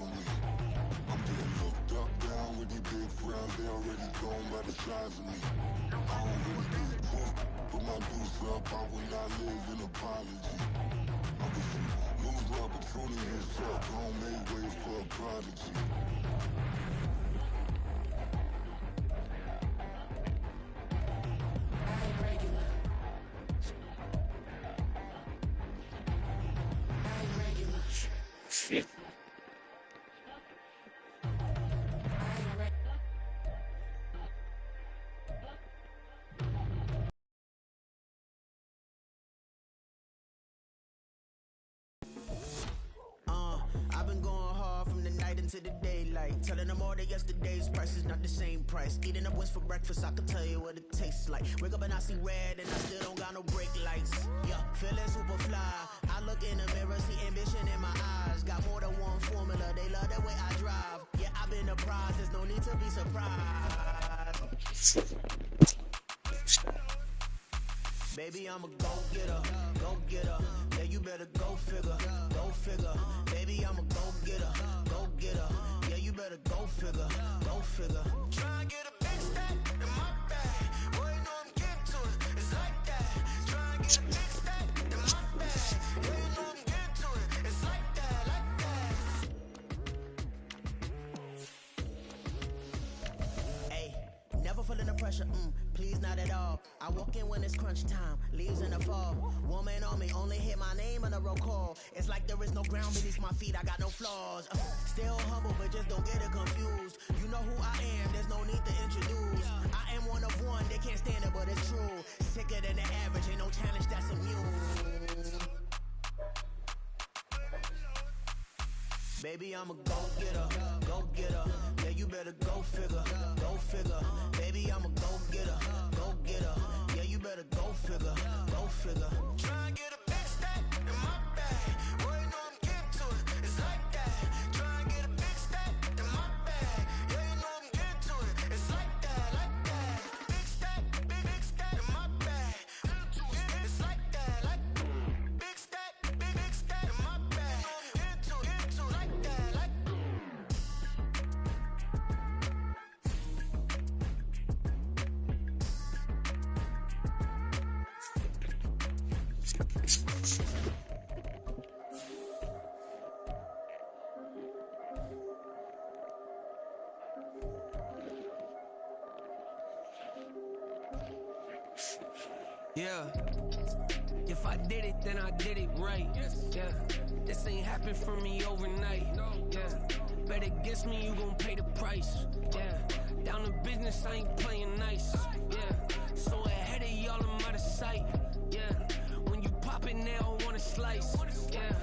on me. I'm getting looked up, down with these big frowns, they already gone by the size of me. I don't really give a fuck, put my deuce up, I will not live in apology. I wish you lose my opportunity and suck, don't make way for a prodigy. I've been going hard from the night into the daylight, telling them all that yesterday's price is not the same price. Eating up wings for breakfast, I can tell you what it tastes like. Wake up and I see red and I still don't got no brake lights. Yeah, feeling super fly. I look in the mirror, see ambition in my eyes. Got more than one formula, they love the way I drive. Yeah, I've been a prize, there's no need to be surprised. Baby, I'm a go-getter, go-getter. Yeah, you better go figure, go figure. Baby, I'm a go-getter, go-getter. Yeah, you better go figure, go figure. Try and get a big stack in my bag. Boy, you know I'm getting to it, it's like that. Try and get a big stack in my bag. Yeah, you know I'm getting to it, it's like that, like that. Hey, never feeling the pressure, please not at all. I walk in when it's crunch time, leaves in the fall. Woman on me, only hit my name on the roll call. It's like there is no ground beneath my feet, I got no flaws. Still humble, but just don't get it confused. You know who I am, there's no need to introduce. I am one of one, they can't stand it, but it's true. Sicker than the average, ain't no challenge that's immune. Baby, I'm a go-getter, go-getter. Yeah, you better go figure, go figure. Baby, I'm a go-getter, go-getter. Yeah, you better go figure, go figure. Try and get a big stack in my bag. Boy, you know I'm getting to it, it's like that. Try and get a big stack in my bag. Yeah, you know I'm getting to it, it's like that, like that. Big stack, big stack in my bag. It's like that, like big stack in my bag. Get to it, like that, like. Yeah, if I did it, then I did it right. Yeah, this ain't happened for me overnight. Yeah, bet against me, you gon' pay the price. Yeah, down to business, I ain't playing nice. Yeah, so ahead of y'all, I'm out of sight. Yeah, when you pop it, they don't wanna slice. Yeah,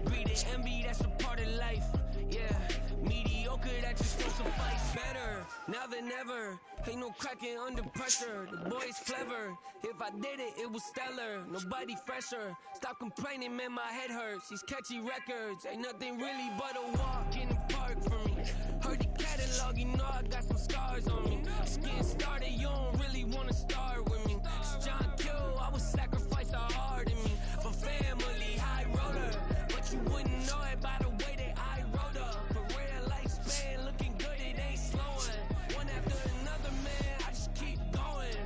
greed and envy, that's a part of life. Yeah, mediocre, that just don't suffice. Better now than ever. Ain't no cracking under pressure. The boy's clever. If I did it, it was stellar. Nobody fresher. Stop complaining, man, my head hurts. These catchy records ain't nothing really but a walk in the park for me. Heard the catalog, you know I got some scars on me. Just getting started, you don't really wanna start with me. It's John Kill, I would sacrifice a heart in me for family, high roller. But you wouldn't know it by the way that I wrote up. For real lifespan, looking good, it ain't slowing. One after another, man, I just keep going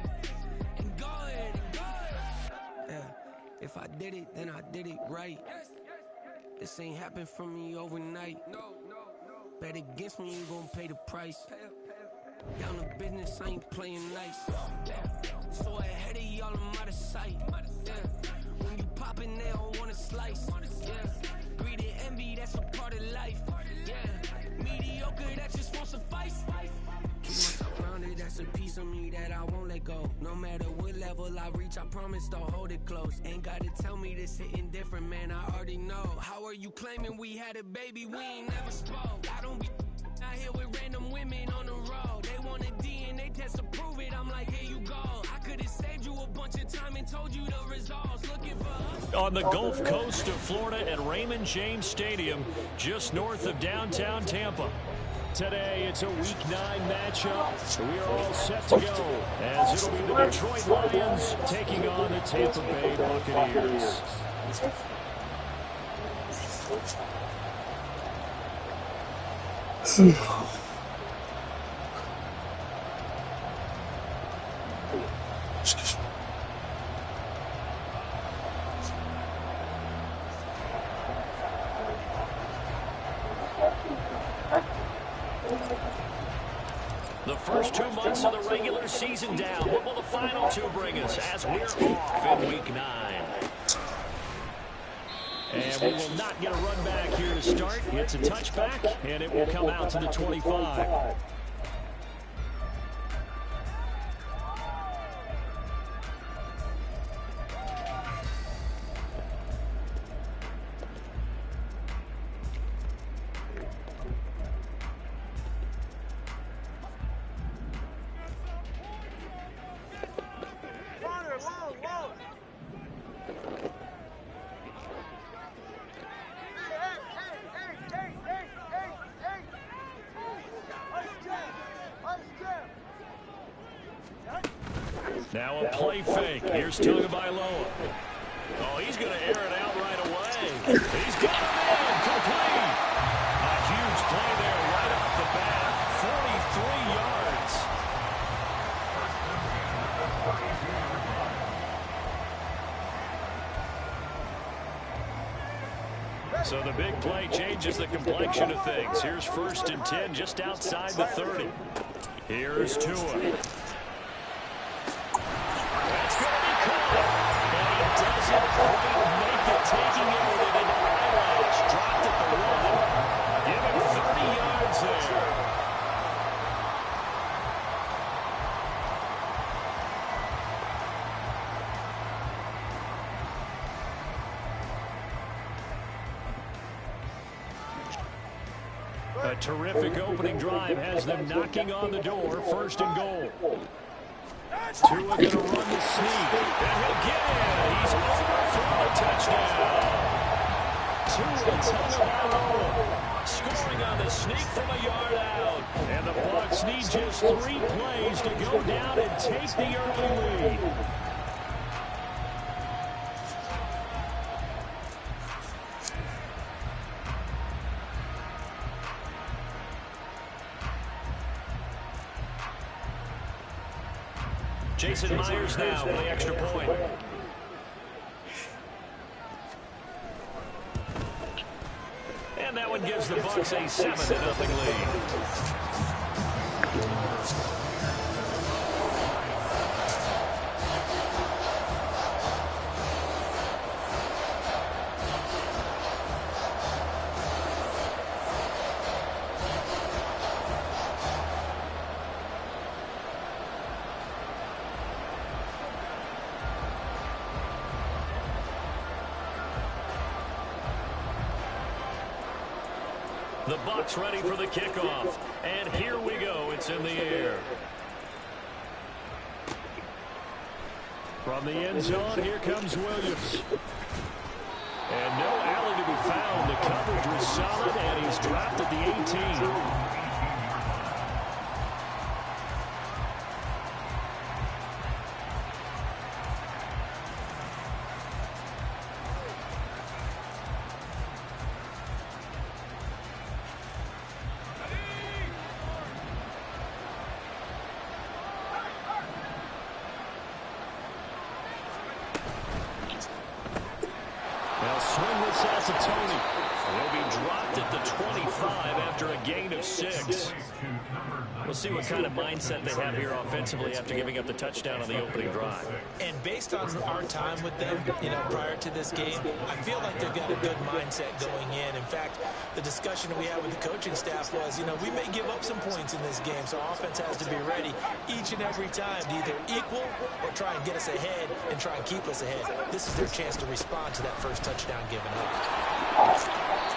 and going and going. Yeah, if I did it, then I did it right. This ain't happened for me overnight. Bet against me, you gon' pay the price. Down to business, I ain't playing nice. Yeah, so ahead of y'all, I'm out of sight. Yeah, when you poppin', they don't wanna slice. Yeah, greed and envy, that's a part of life. Yeah, mediocre, that just won't suffice. Keep myself grounded, that's a piece of me that I won't let go. No matter what level I reach, I promise to hold it close. Ain't gotta tell me this hitting different, man, I already know. How are you claiming we had a baby, we ain't never spoke? I don't be out here with random women on the road. They want a DNA test to prove it, I'm like, here you go. I could've saved you a bunch of time and told you the results. Looking for us on the Gulf Coast of Florida at Raymond James Stadium, just north of downtown Tampa. Today, it's a Week 9 matchup. We are all set to go, as it'll be the Detroit Lions taking on the Tampa Bay Buccaneers. The first 2 months of the regular season down. What will the final 2 bring us as we're off in Week 9? And we will not get a run back here to start. It's a touchback, and it will come out to the 25. Now a play fake. Here's Tagovailoa. Oh, he's going to air it out right away. He's got him in. Complete. A huge play there right off the bat. 43 yards. So the big play changes the complexion of things. Here's 1st and 10 just outside the 30. Here's Tua. Doesn't quite make it, taking it with an eyelash. Dropped at the 1. Give him 30 yards there. A terrific opening drive has them knocking on the door. 1st and goal. Tua going to run the sneak, and he'll get in. He's over for a touchdown. Tua Tagovailoa scoring on the sneak from a yard out. And the Bucs need just 3 plays to go down and take the early lead. Jason Myers now for the extra point. And that one gives the Bucs a 7-0 lead. The Bucs ready for the kickoff. And here we go. It's in the air. From the end zone, here comes Williams. And no alley to be found. The coverage was solid, and he's dropped at the 18. We'll see what kind of mindset they have here offensively after giving up the touchdown on the opening drive. And based on our time with them, prior to this game, I feel like they've got a good mindset going in. In fact, the discussion that we had with the coaching staff was, we may give up some points in this game, so offense has to be ready each and every time to either equal or try and get us ahead and try and keep us ahead. This is their chance to respond to that first touchdown given up.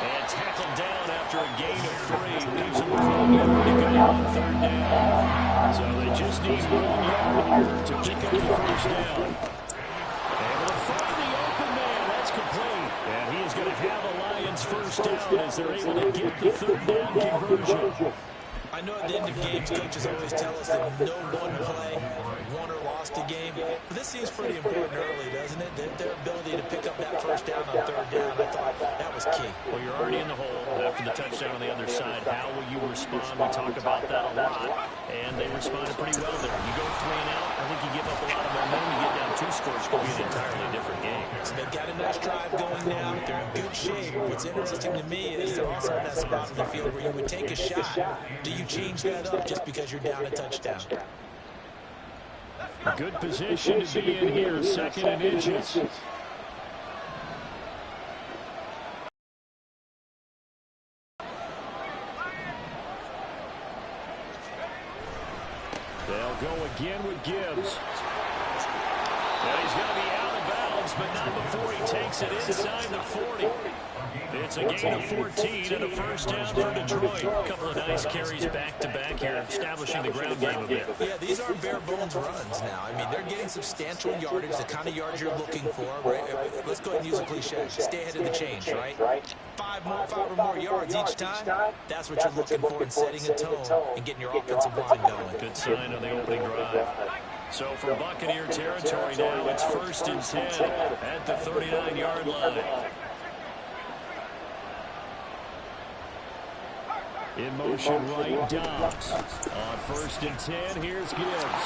And tackled down after a gain of 3. Leaves them clean to go on 3rd down. So they just need 1 yard here to pick up the first down. Able to find the open man. That's complete. And he is going to have a Lions first down as they're able to get the 3rd down conversion. I know at the end of games, coaches always tell us that no one play, won or lost a game. But this seems pretty important early, doesn't it? Their ability to pick up that first down on third down, I thought that was key. Well, you're already in the hole after the touchdown on the other side. How will you respond? We talk about that a lot, and they responded pretty well there. You go 3 and out, I think you give up a lot of momentum. You get down 2 scores, it could be an entirely different game. So they've got a nice drive going now. They're in good shape. What's interesting to me is they're also in that spot in the field where you would take a shot. Do you change that up just because you're down a touchdown? Good position to be in here, 2nd and inches. They'll go again with Gibbs. And he's going to be out of bounds, but not before he takes it inside the 40. It's a gain of 14 and a first down for Detroit. A couple of nice carries back-to-back here, establishing the ground game a bit. Yeah, these aren't bare-bones runs now. I mean, they're getting substantial yardage, the kind of yards you're looking for. Right? Let's go ahead and use a cliche. Stay ahead of the change, right? 5 or more yards each time, that's what you're looking for in setting a tone and getting your offensive line going. Good sign on the opening drive. So from Buccaneer territory now, it's 1st and 10 at the 39-yard line. In motion right, Dobbs. On 1st and 10, here's Gibbs.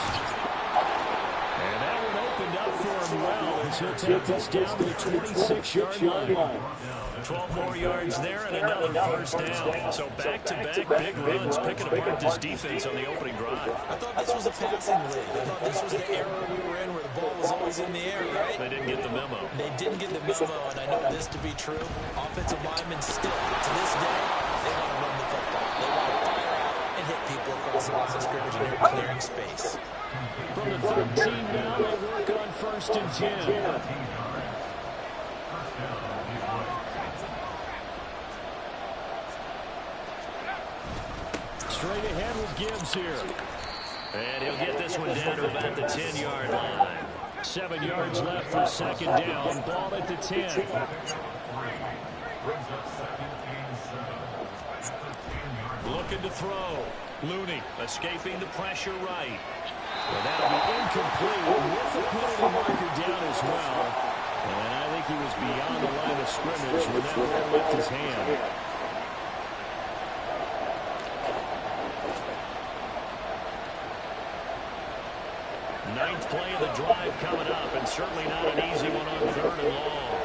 And that one opened up for him well as he'll take this down to the 26-yard line. 12 more yards there and another first down. So back-to-back big runs, picking apart this defense on the opening drive. I thought this was a passing league. I thought this was the era we were in where the ball was always in the air, right? They didn't get the memo. They didn't get the memo, and I know this to be true. Offensive linemen still, to this day, they want to run the football. They want to fire out and hit people across the line of scrimmage, and they're clearing space. From the 13 now, they work on 1st and 10. Straight ahead with Gibbs here. And he'll get this one down to about the 10-yard line. 7 yards left for 2nd down. Ball at the 10. Looking to throw. Looney escaping the pressure right. Well, that'll be incomplete with the penalty marker down as well. And I think he was beyond the line of scrimmage when that ball left his hand. Ninth play of the drive coming up, and certainly not an easy one on 3rd and long.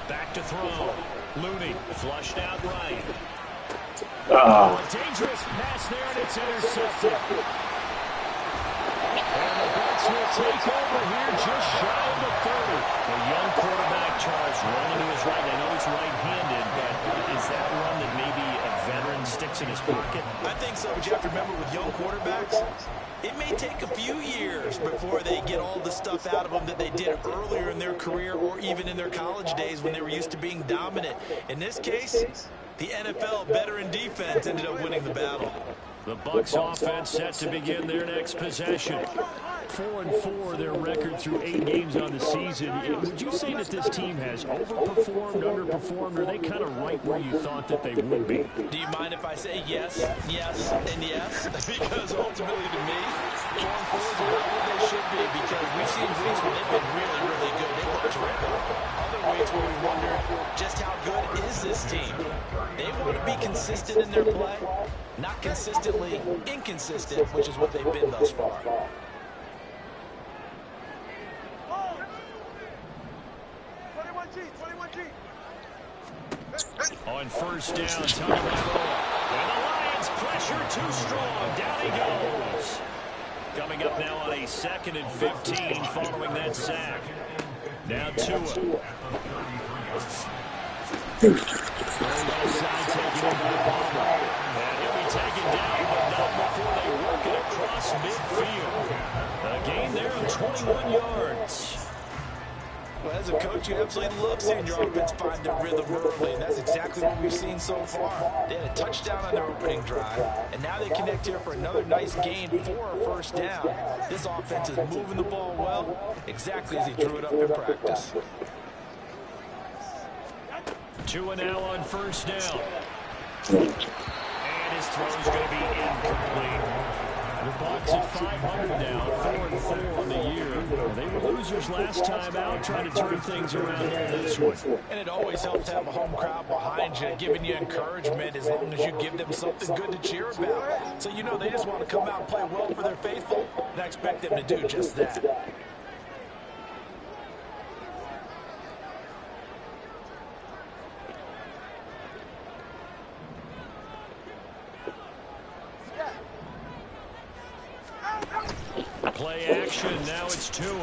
Back to throw. Looney flushed out right. A dangerous pass there, and it's intercepted. And the Bucs will take over here just shy of the 30. The young quarterback, Charles, rolling to his right. I know he's right-handed, but is that one that maybe a veteran sticks in his pocket? I think so, but you have to remember with young quarterbacks, it may take a few years before they get all the stuff out of them that they did earlier in their career or even in their college days when they were used to being dominant. In this case, the NFL veteran defense ended up winning the battle. The Bucs offense set to begin their next possession. 4-4 their record through 8 games on the season. Would you say that this team has overperformed, underperformed, or are they kind of right where you thought that they would be? Do you mind if I say yes, yes, and yes? Because ultimately to me, 4-4 is about where they should be, because we've seen weeks where they've been really, really good. They look terrific. Other weeks where we wonder just how good is this team. They want to be consistent in their play, not consistently inconsistent, which is what they've been thus far. On 1st down, time to throw. And the Lions pressure too strong. Down he goes. Coming up now on a 2nd and 15 following that sack. Now Tua. Throwing outside, taken in by Palmer. And he'll be taken down, but not before they work it across midfield. A gain there of 21 yards. Well, as a coach, you absolutely love seeing your offense find their rhythm early, and that's exactly what we've seen so far. They had a touchdown on their opening drive, and now they connect here for another nice gain for a first down. This offense is moving the ball well, exactly as he drew it up in practice. Tua now on first down. And his throw is going to be incomplete. The BuCKs at 500 now, 4-4 on the year. They were losers last time out, trying to turn things around here this one. And it always helps to have a home crowd behind you, giving you encouragement as long as you give them something good to cheer about. So you know they just want to come out and play well for their faithful, and I expect them to do just that. Play action, now it's Tua. And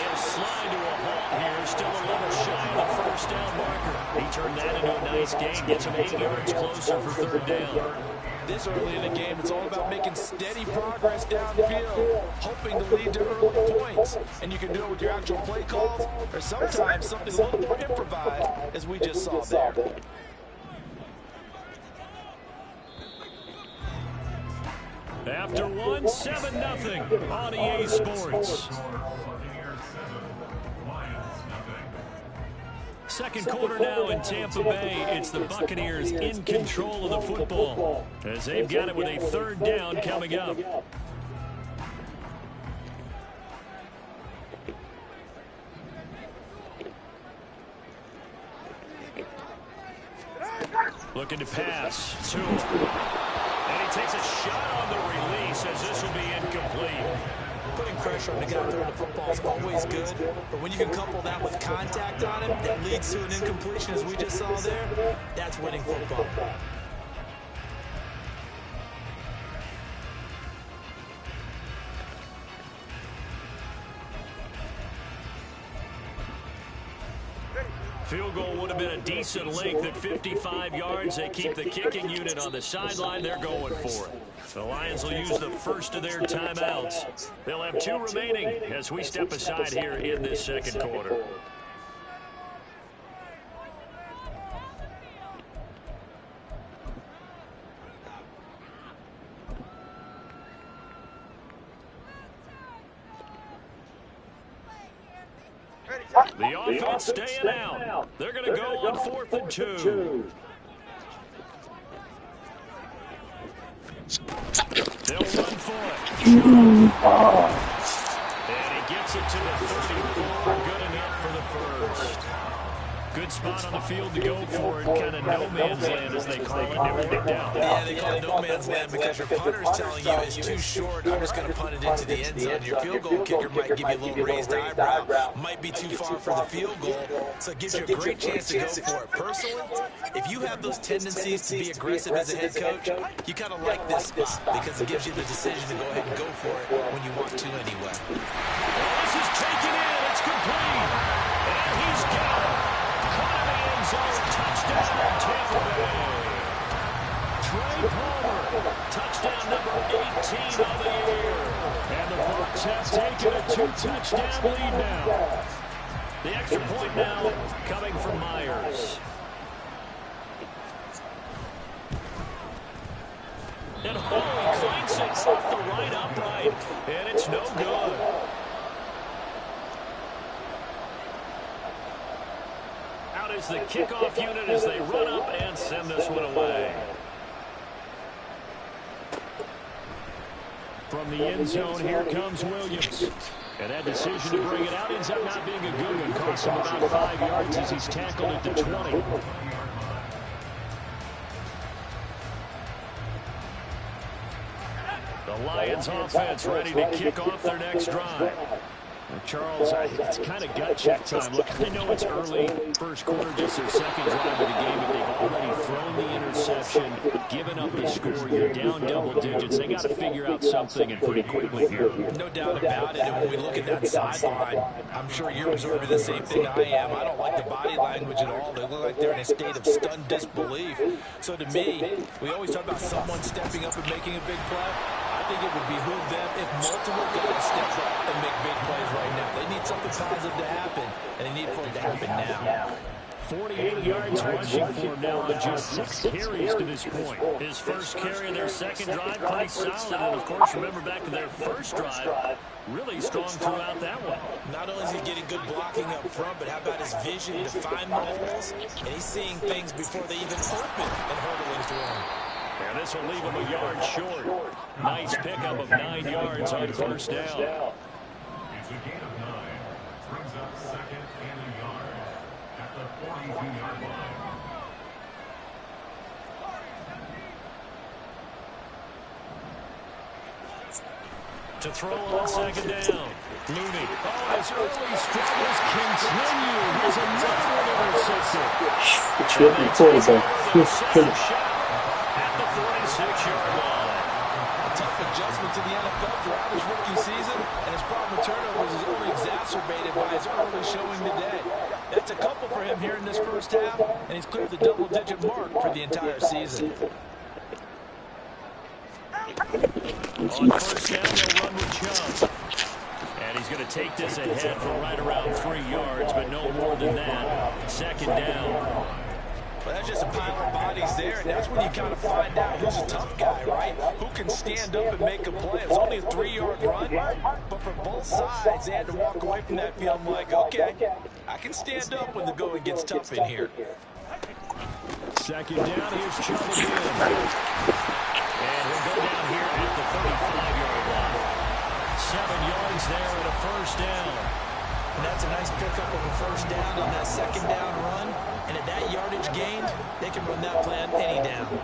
he'll slide to a halt here, still a little shy of the first down marker. He turned that into a nice gain, gets him 8 yards closer for third down. This early in the game, it's all about making steady progress downfield, hoping to lead to early points. And you can do it with your actual play calls, or sometimes something a little more improvised, as we just saw there. After one, 7-0 on EA Sports. Second quarter now in Tampa Bay. It's the Buccaneers in control of the football as they've got it with a third down coming up. Looking to pass. Tua. And he takes a shot on the release as this will be incomplete. Putting pressure on the guy throwing the football is always good, but when you can couple that with contact on him that leads to an incompletion as we just saw there, that's winning football. Field goal would have been a decent length at 55 yards. They keep the kicking unit on the sideline. They're going for it. The Lions will use the first of their timeouts. They'll have 2 remaining as we step aside here in this second quarter. The offense staying out. They're going to go on 4th and 2. They'll run for it. And he gets it to the 34. Good enough for the first. Good spot on the field to go for it. Kind of no man's land, as they call it. They were picked out. Yeah, they call it no man's land because your punter is telling you it's too short. I'm just going to punt it into the end zone. Your field goal kicker might give you a little raised eyebrow. Might be too far for the field goal. So it gives you a great chance to go for it. Personally, if you have those tendencies to be aggressive as a head coach, you kind of like this spot because it gives you the decision to go ahead and go for it when you want to anyway. Well, this is taken in. It's complete. And he's got it. Touchdown, Tampa Bay. Trey Palmer, touchdown number 18 of the year. And the BuCKs have taken a 2-touchdown lead now. The extra point now coming from Myers. And Holy clanks it off the right upright, and it's no good. Is the kickoff unit as they run up and send this one away. From the end zone, here comes Williams. And that decision to bring it out ends up not being a good one. Costs him about 5 yards as he's tackled at the 20. The Lions offense ready to kick off their next drive. Charles, it's kind of gut check time. Look, I know it's early, first quarter, just their second drive of the game, but they've already thrown the interception, given up the score. You're down double digits. They got to figure out something, and pretty quickly here. No doubt about it. And when we look at that sideline, I'm sure you're observing the same thing I am. I don't like the body language at all. They look like they're in a state of stunned disbelief. So to me, we always talk about someone stepping up and making a big play. I think it would behoove them if multiple guys step up and make big plays right now. They need something positive to happen, and they need for it to happen now. 48 yards rushing for him now on just 6 carries to this point. His first carry of their second drive, pretty solid. And, of course, remember back to their first drive, really strong throughout that one. Not only is he getting good blocking up front, but how about his vision to find the holes? And he's seeing things before they even open and hurdling through them. And this will leave him a yard short. Nice pickup of 9 yards on first down. It's a gain of 9. Brings up second and a yard at the 42-yard line. To throw on second down. Looney. Oh, his early struggles continue. Here's another one intercepted. Trippy quarterback. At the 46-yard line. A tough adjustment to the NFL throughout his rookie season, and his problem with turnovers is only exacerbated by his early showing today. That's a couple for him here in this first half, and he's cleared the double-digit mark for the entire season. On first down, they'll run with Chubb. And he's going to take this ahead for right around 3 yards, but no more than that. Second down. Well, that's just a pile of bodies there, and that's when you kind of find out who's a tough guy, right? Who can stand up and make a play. It was only a 3-yard run, but for both sides, they had to walk away from that field like, okay, I can stand up when the going gets tough in here. Second down, here's Chubb again. And he'll go down here at the 35-yard line. 7 yards there and a first down. And that's a nice pickup of a first down on that second down run. And at that yardage gained, they can run that plan any down.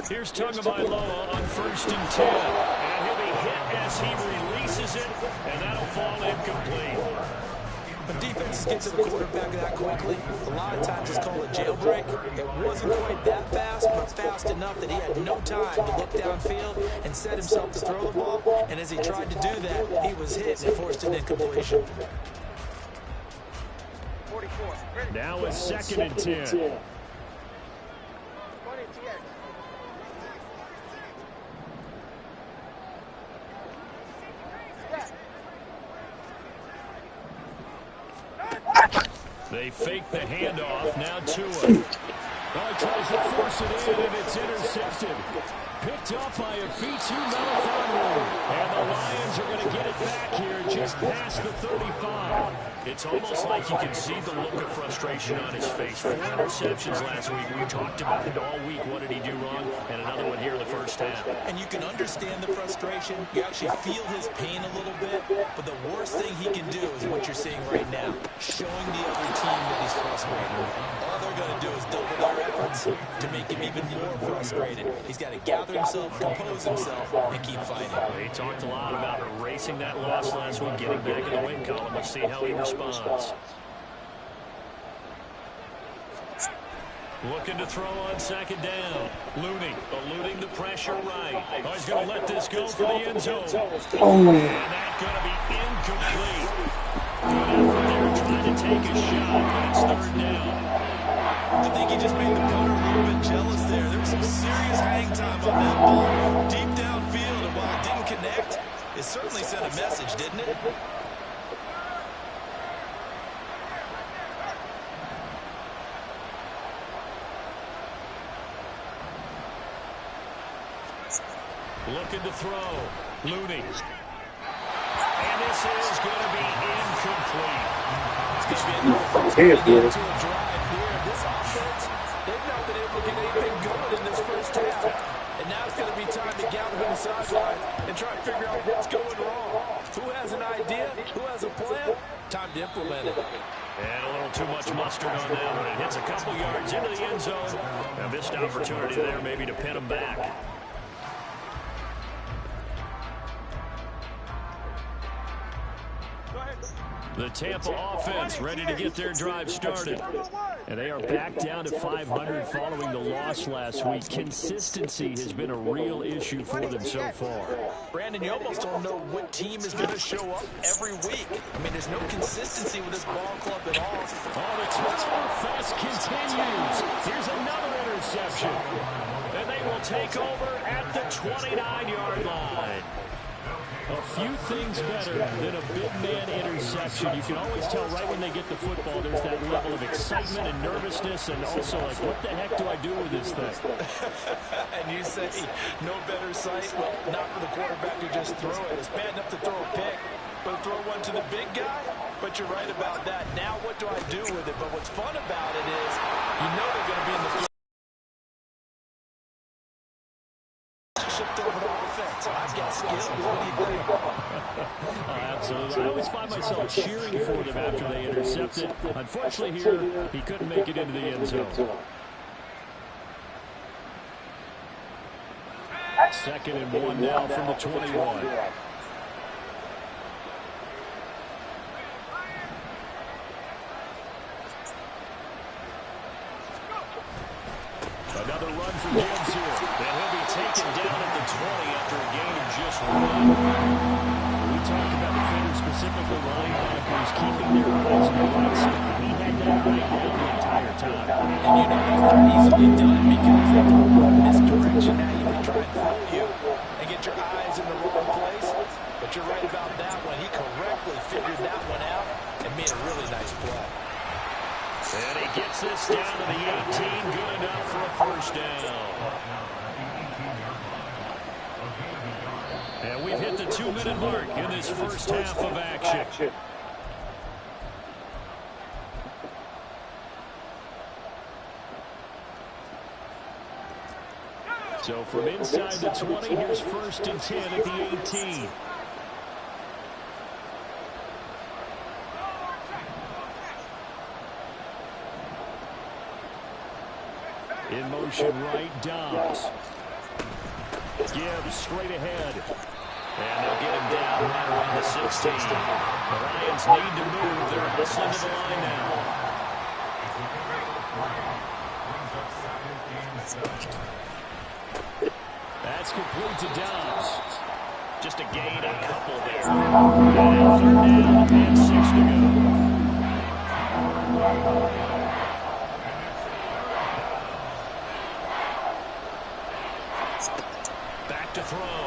Here's Tagovailoa on 1st and 10. And he'll be hit as he releases it, and that'll fall incomplete. When defenses get to the quarterback that quickly, a lot of times it's called a jailbreak. It wasn't quite that fast, but fast enough that he had no time to look downfield and set himself to throw the ball. And as he tried to do that, he was hit and forced an incompletion. Now it's 2nd and 10. They fake the handoff, now Tua. Well, he tries to force it in, and it's intercepted. Picked up by a Fitu Melifonwu. And the Lions are going to get it back here just past the 35. It's almost like you can see the look of frustration on his face. 4 interceptions last week. We talked about it all week. What did he do wrong? And another one here in the first half. And you can understand the frustration. You actually feel his pain a little bit. But the worst thing he can do is what you're seeing right now. Showing the other team that he's frustrated. All they're going to do is double their efforts to make him even more frustrated. He's got to gather himself, compose himself, and keep fighting. They talked a lot about erasing that loss last week, getting back in the win column. Let's see how he responds. Looking to throw on second down. Looney eluding the pressure right. Oh, he's going to let this go for the end zone. And that's going to be incomplete. Good effort there trying to take a shot, but it's 3rd down. I think he just made the punter a little bit jealous there. There was some serious hang time on that ball. Deep downfield, and while it didn't connect, it certainly sent a message, didn't it? Looking to throw. Looney. And this is going to be incomplete. It's going to be another drive here. This offense, they've not been able to get anything going in this first half. And now it's going to be time to gather on the sidelines and try to figure out what's going wrong. Who has an idea? Who has a plan? Time to implement it. And a little too much mustard on that one. It hits a couple yards into the end zone. A missed opportunity there maybe to pin him back. The Tampa offense ready to get their drive started. And they are back down to 500 following the loss last week. Consistency has been a real issue for them so far. Brandon, you almost don't know what team is going to show up every week. I mean, there's no consistency with this ball club at all. Oh, the turnover fest continues. Here's another interception. And they will take over at the 29-yard line. A few things better than a big man interception. You can always tell right when they get the football, there's that level of excitement and nervousness, and also like, what the heck do I do with this thing? And you say, no better sight? Well, not for the quarterback to just throw it. It's bad enough to throw a pick, but throw one to the big guy? But you're right about that. Now what do I do with it? But what's fun about it is, you know they're going to be in the field. Shift over to offense. I've got skills. What do you think? Oh, absolutely. I always find myself cheering for them after they intercept it. Unfortunately here, he couldn't make it into the end zone. Second and 1 now from the 21. Another run for Gibbs here. And he'll be taken down at the 20 after a gain of just 1. We talked about defenders, specifically linebackers, keeping their eyes in the right spot. He had that eye down the entire time. And you know that's not easily done because they don't run misdirection. Now you can try and fool you and get your eyes in the wrong place. But you're right about that one. He correctly figured that one out and made a really nice play. And he gets this down to the 18, good enough for a first down. And we've hit the 2-minute mark in this first half of action. So from inside the 20, here's 1st and 10 at the 18. In motion right, Dobbs. Gibbs straight ahead. And they'll get him down right around the 16. The Lions need to move. They're hustling to the line now. That's complete to Dobbs. Just a gain, a couple there. And 3rd down and 6 to go. Back to throw.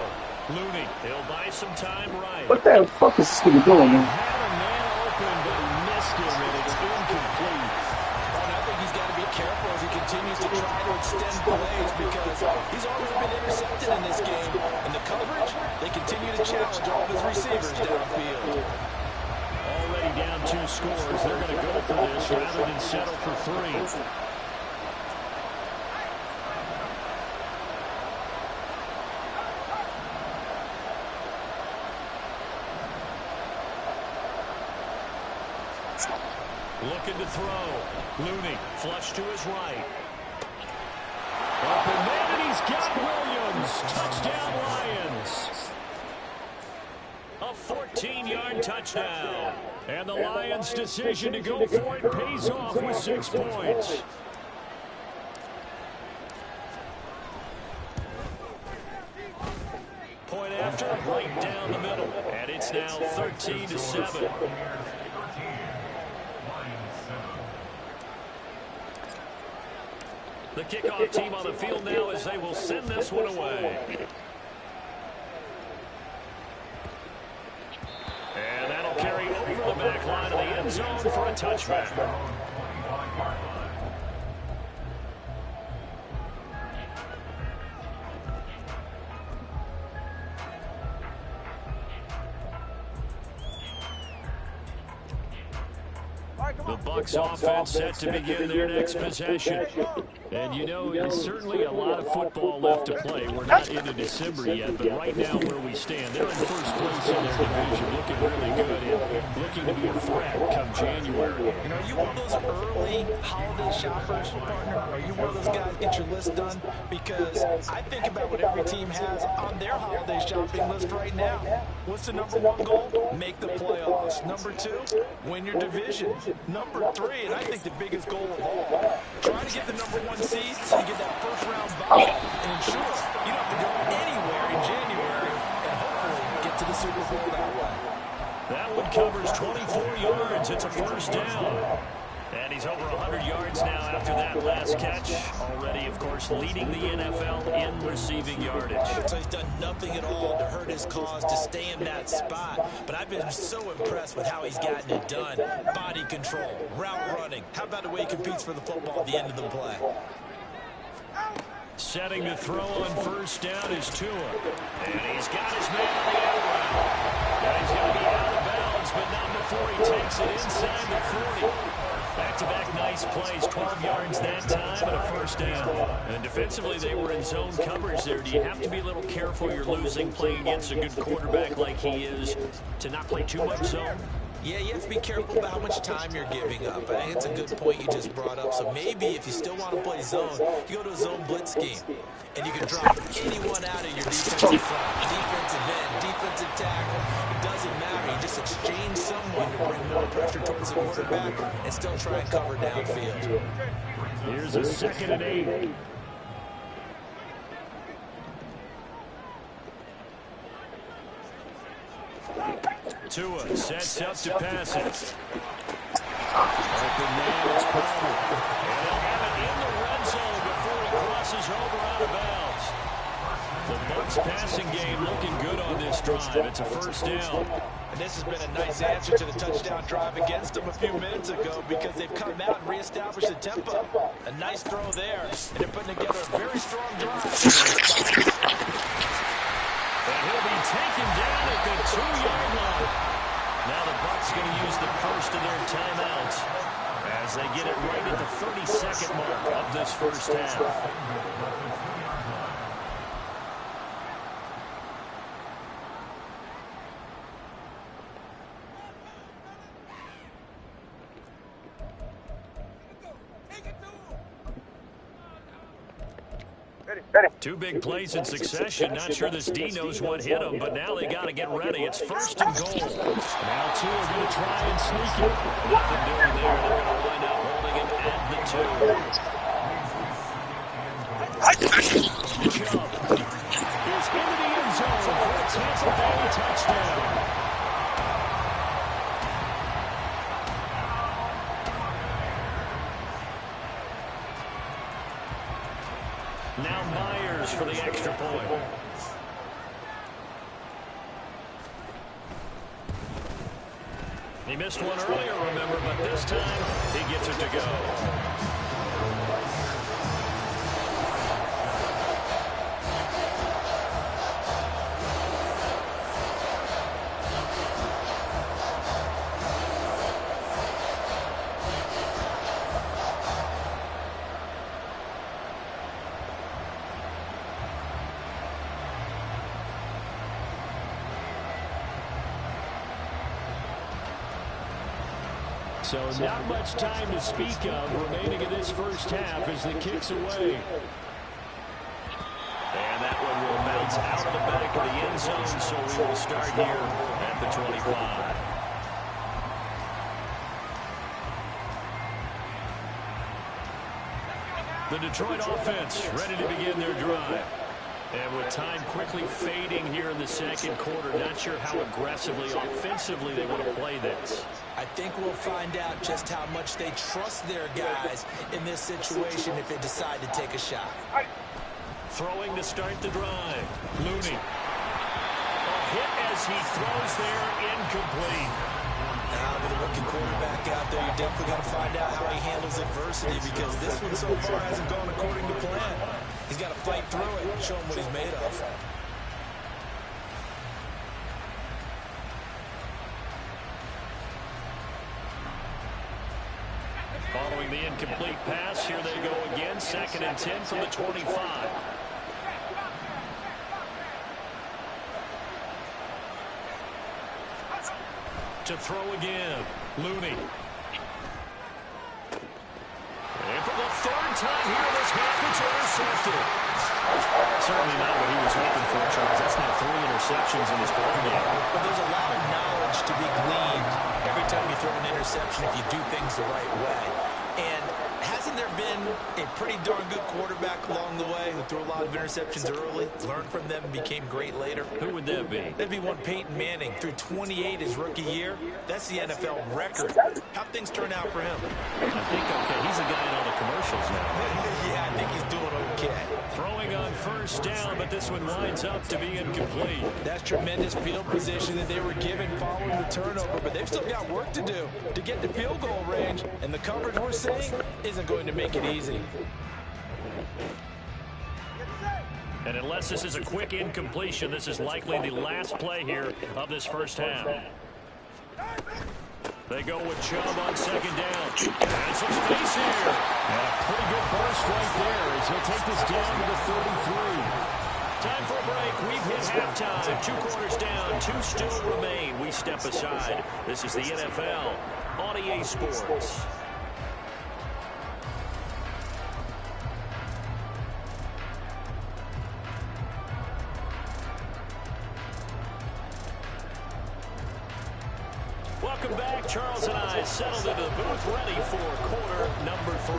Looney, he'll buy some time right. What the fuck is this nigga doing, man? Had a man open, but he missed him, and it's incomplete. Oh, and I think he's got to be careful as he continues to try to extend plays because he's already been intercepted in this game. And the coverage, they continue to challenge all of his receivers downfield. Already down 2 scores. They're going to go for this rather than settle for 3. Looking to throw. Looney, flush to his right. Open man, and he's got Williams. Touchdown, Lions. A 14-yard touchdown. And the Lions' decision to go for it pays off with 6 points. Point after, right down the middle. And it's now 13-7. The kickoff team on the field now as they will send this one away. And that'll carry over the back line of the end zone for a touchback. The BuCKs offense set to begin their next possession. And you know, there's certainly a lot of football left to play. We're not into December yet, but right now where we stand, they're in first place in their division, looking really good and looking to be a threat come January. You know, are you one of those early holiday shoppers, partner? Are you one of those guys get your list done? Because I think about what every team has on their holiday shopping list right now. What's the #1 goal? make the playoffs. Number 2, win your division. Number 3, and I think the biggest goal of all, try to get the number 1 seed so you get that first-round bye and ensure you don't have to go anywhere in January and hopefully get to the Super Bowl that way. That one covers 24 yards. It's a first down. And he's over 100 yards now after that last catch. Already, of course, leading the NFL in receiving yardage. So he's done nothing at all to hurt his cause to stay in that spot. But I've been so impressed with how he's gotten it done. Body control, route running. How about the way he competes for the football at the end of the play? Setting the throw on first down is Tua. And he's got his man on the out route. Now he's going to be out of bounds, but not before he takes it inside the 40. Back-to-back nice plays, 12 yards that time and a first down. And defensively, they were in zone coverage there. Do you have to be a little careful you're losing playing against a good quarterback like he is to not play too much zone? Yeah, you have to be careful about how much time you're giving up. I think it's a good point you just brought up. So maybe if you still want to play zone, you go to a zone blitz scheme. And you can drop anyone out of your defensive front, defensive end, defensive tackle. It doesn't matter. You just exchange someone to bring more pressure towards the quarterback and still try and cover downfield. Here's a 2nd and 8. Tua sets up to pass it. Open man, it's Palmer. And they'll have it in the red zone before he crosses over out of bounds. The Bucs passing game looking good on this drive. It's a first down. And this has been a nice answer to the touchdown drive against them a few minutes ago because they've come out and reestablished the tempo. A nice throw there, and they're putting together a very strong drive. And he'll be taken down at the 2-yard line. Now the Bucs going to use the first of their timeouts as they get it right at the 32nd mark of this first half. Two big plays in succession. Not sure this D knows what hit him, but now they got to get ready. It's 1st and goal. Now Tua are going to try and sneak it. Nothing doing there. They're going to wind up holding him at the 2. Chubb is into the end zone for a Tampa Bay touchdown. Now Myers for the extra point. He missed one earlier, remember, but this time he gets it to go. So not much time to speak of remaining in this first half as the kick's away. And that one will bounce out of the back of the end zone, so we will start here at the 25. The Detroit offense ready to begin their drive. And with time quickly fading here in the second quarter, not sure how aggressively, offensively they want to play this. I think we'll find out just how much they trust their guys in this situation if they decide to take a shot. Throwing to start the drive. Looney. A hit as he throws there, incomplete. Now with a rookie quarterback out there, you're definitely going to find out how he handles adversity because this one so far hasn't gone according to plan. He's got to fight through it and show him what he's made of. Following the incomplete pass, here they go again. 2nd and 10 from the 25. To throw again, Looney. And for the 3rd time here in this half, it's intercepted. Certainly not what he was hoping for, Charles. That's now 3 interceptions in his ball game. But there's a lot of knowledge to be gleaned every time you throw an interception if you do things the right way. And hasn't there been a pretty darn good quarterback along the way who threw a lot of interceptions early, learned from them, and became great later? Who would that be? That'd be one Peyton Manning. Threw 28 his rookie year. That's the NFL record. How'd things turn out for him? I think, okay, he's a guy in all the commercials now. Yeah, I think he's doing okay. Throwing on first down, but this one winds up to be incomplete. That's tremendous field position that they were given following the turnover, but they've still got work to do to get to field goal range, and the coverage we're seeing isn't going to make it easy. And unless this is a quick incompletion, this is likely the last play here of this first half. They go with Chubb on second down. And some space here. And a pretty good burst right there as he'll take this down to the 33. Time for a break. We've hit halftime. 2 quarters down. 2 still remain. We step aside. This is the NFL on EA Sports. Welcome back. Charles and I settled into the booth ready for quarter number 3.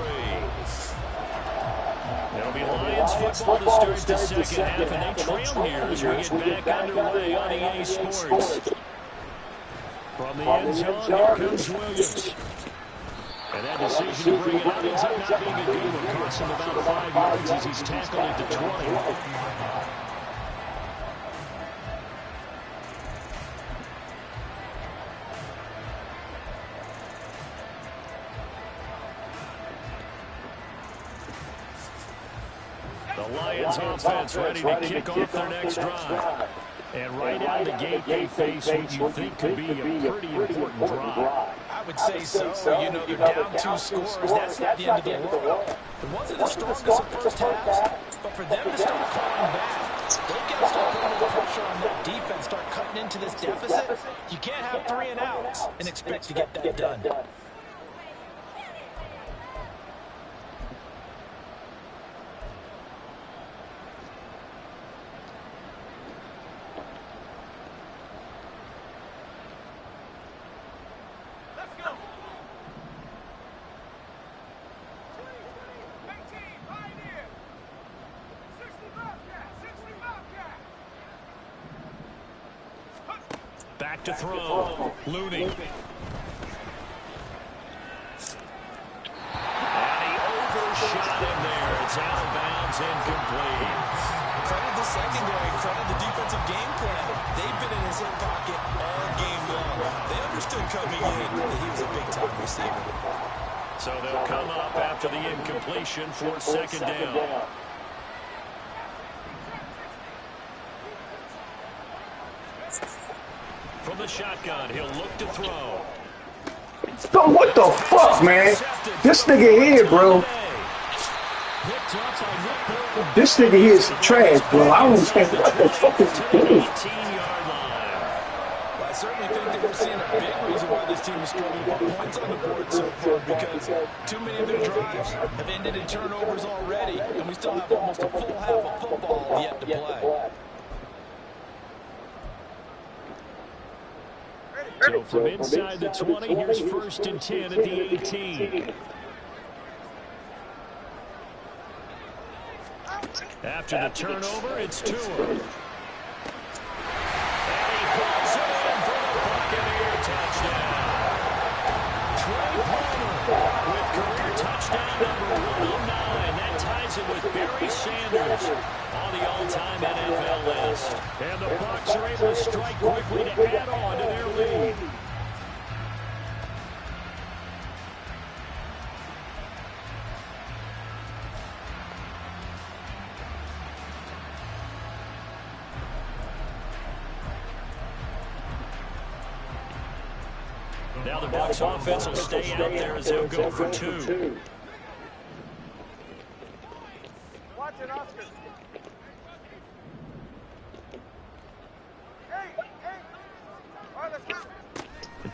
It'll be Lions football to start the second half, and they trail here as we get back underway on EA Sports. From the end zone, here comes Williams. And that decision to bring it out ends up not being a good one. Costs him about 5 yards as he's tackled at the 20. The Lions offense ready to kick off their next drive. And right out of the gate, they face what you think could be a pretty important drive. I would say so. You know, they're down 2 scores. That's not the end of the world. It wasn't the strongest of first halves, but for them to start calling back, they've got to start putting a little pressure on that defense, start cutting into this deficit. You can't have 3 and outs and expect to get that done. Back to throw. Looney. And he overshot him there. It's out of bounds, incomplete. Credit the secondary, credit the defensive game plan. They've been in his hip pocket all game long. They understood coming in that he was a big-time receiver. So they'll come up after the incompletion for second down. From the shotgun, he'll look to throw. Oh, what the fuck, man? This nigga here, bro. This nigga here is trash, bro. I don't understand what the fuck is he doing. I certainly think that we're seeing a big reason why this team is struggling to put points on the board so far, because too many of their drives have ended in turnovers already, and we still have almost a full half of football yet to play. So from inside the 20, here's 1st and 10 at the 18. After the turnover, it's Tua. And he pulls it in for the Buccaneer touchdown. Trey Palmer with career touchdown number 109. That ties it with Barry Sanders on the all-time NFL list. And the Bucs are able to strike quickly to add on to their lead. Now the Bucs offense will stay out there as they'll go for 2. Watch it, Oscar. Hey, hey. All right, let's go.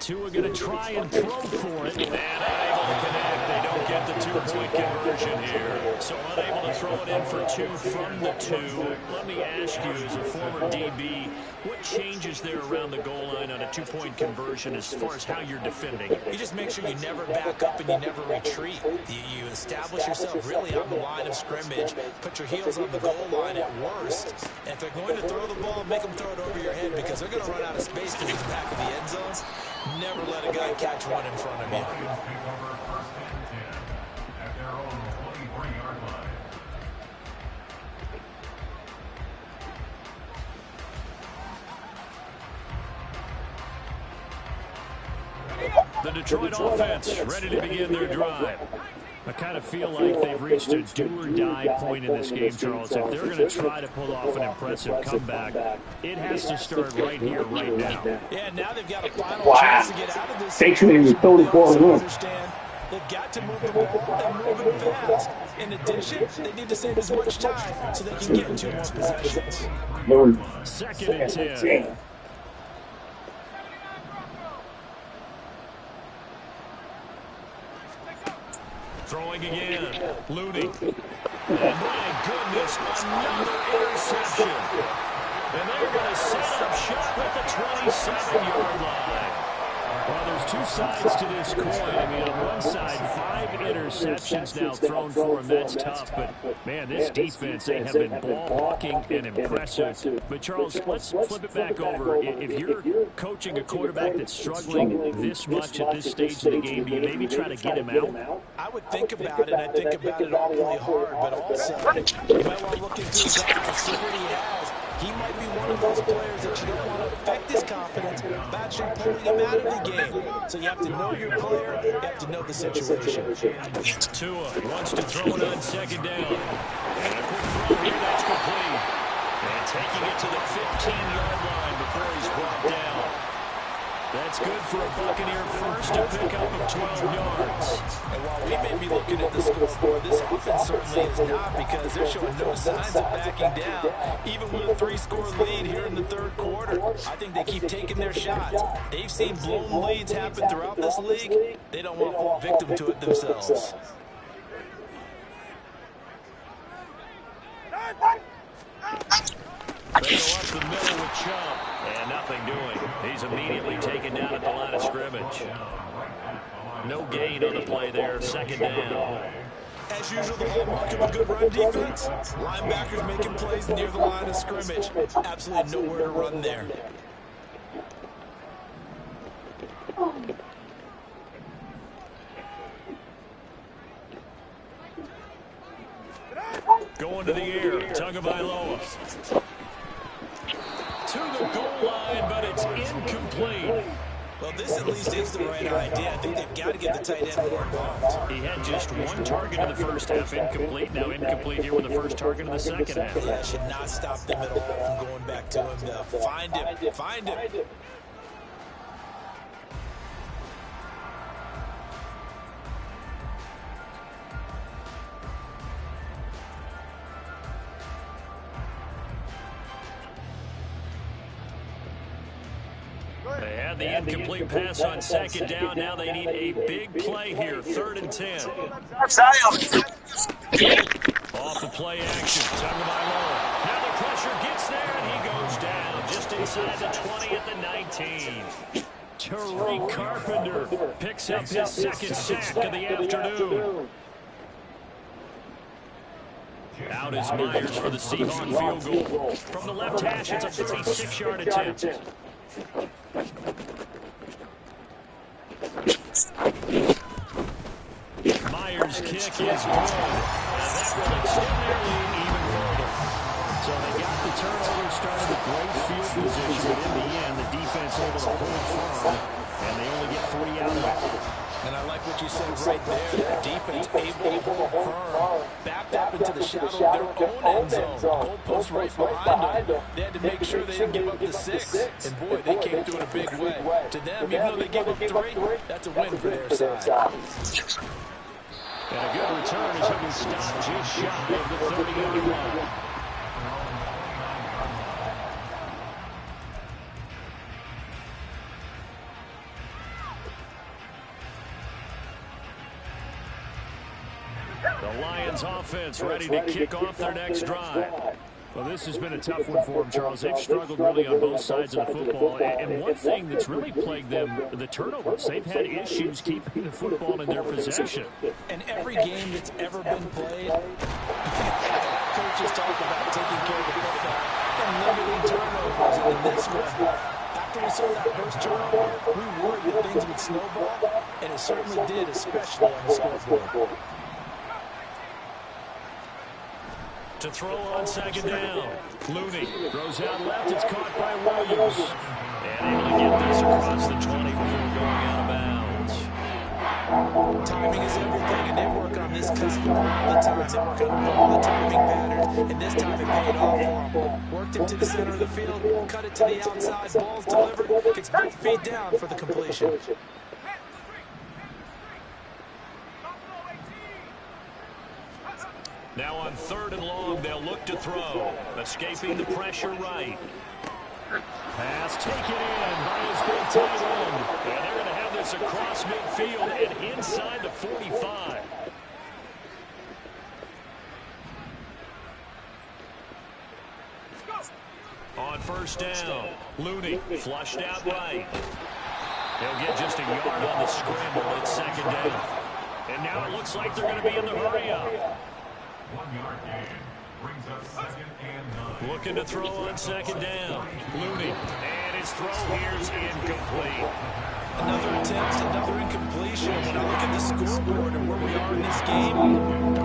two are going to try and throw for it. And unable to connect. They don't get the two-point conversion here. So unable to throw it in for two from the two. Let me ask you, as a former DB, what changes there around the goal line on a two-point conversion as far as how you're defending? You just make sure you never back up and you never retreat. You establish yourself really on the line of scrimmage. Put your heels on the goal line at worst. And if they're going to throw the ball, make them throw it over your head because they're going to run out of space to the back of the end zones. Never let a guy catch one in front of you. At their own 23-yard line. The Detroit offense ready to begin their drive. I kind of feel like they've reached a do-or-die point in this game, Charles. If they're going to try to pull off an impressive comeback, it has to start right here, right now. Yeah, now they've got a final chance to get out of this. They shouldn't throw the ball in. Understand they've got to move the ball and move it fast. In addition, they need to save as much time so they can get 2 more possessions. Second and 10. Throwing again. Looney. And my goodness, another interception. And they're going to set up shop at the 27-yard line. Well, there's two sides to this coin. I mean, on one side, 5 interceptions now thrown for him. That's tough. But, man, this defense, they have been ball-hawking and impressive. But, Charles, let's flip it back over. If you're coaching a quarterback that's struggling this much at this stage of the game, do you maybe try to get him out? I would think about it, and I think about it awfully hard. But also, you might want to look into his eyes, see what he has. He might be one of those players that you don't want to affect his confidence by actually pulling him out of the game. So you have to know your player, you have to know the situation. Tua wants to throw it on second down. And a quick throw here, that's complete. And taking it to the 15-yard line before he's brought down. That's good for a Buccaneer first to pick up of 12 yards. And while we may be looking at the scoreboard, this offense certainly is not because they're showing no signs of backing down, even with a 3-score lead here in the third quarter. I think they keep taking their shots. They've seen blown leads happen throughout this league. They don't want to fall victim to it themselves. They go up the middle with Chubb, and nothing doing. He's immediately taken down at the line of scrimmage. No gain on the play there, second down. As usual, the hallmark of a good run defense, linebackers making plays near the line of scrimmage. Absolutely nowhere to run there. Going to the air, Tagovailoa. To the goal line, but it's incomplete. Well, this at least is the right idea. I think they've got to get the tight end more involved. He had just 1 target in the first half, incomplete. Now incomplete here with the first target in the second half. Yeah, should not stop them at all from going back to him. Find him. Find him. They had the incomplete pass on second down. Now they need a big play here. 3rd and 10. Off the play action. Tagovailoa. Now the pressure gets there, and he goes down just inside the 20 at the 19. Tariq Carpenter picks up his second sack of the afternoon. Out is Myers for the Seahawks field goal. From the left hash, it's a 36-yard attempt. Myers' kick is good. That will extend their lead even further. So they got the turnover, started with great field position, but in the end, the defense able to hold firm, and they only get 3 out of it. And I like what you said right there. Their defense able to hold firm, backed up into the shadow of their own end zone. Goalpost right behind them. They had to make sure they didn't give up the 6. And boy, they came through in a big way. To them, even though they gave up 3, that's a win for their side. And a good return as he was stopped just shy of the 30-yard line. The Lions offense ready to kick off their next drive. Well, this has been a tough one for them, Charles. They've struggled really on both sides of the football. And one thing that's really plagued them, the turnovers. They've had issues keeping the football in their possession. And every game that's ever been played, coaches talk about taking care of the football and limiting turnovers. And in this one, after we saw that first turnover, we worried that things would snowball, and it certainly did, especially on the scoreboard. To throw on second down. Looney throws out left. It's caught by Williams. And able to get this across the 20 before going out of bounds. Timing is everything, and they work on this cut all the time. They work on all the timing patterns, and this time it paid off for them. Worked it to the center of the field, cut it to the outside, ball's delivered, gets both feet down for the completion. Now on 3rd and long, they'll look to throw. Escaping the pressure right. Pass taken in by his big tight end. And they're going to have this across midfield and inside the 45. On 1st down, Looney flushed out right. He'll get just a yard on the scramble at 2nd down. And now it looks like they're going to be in the hurry-up. 1-yard gain brings up 2nd and 9. Looking to throw on 2nd down. Looney. And his throw here's incomplete. Another attempt, another incompletion. When I look at the scoreboard and where we are in this game,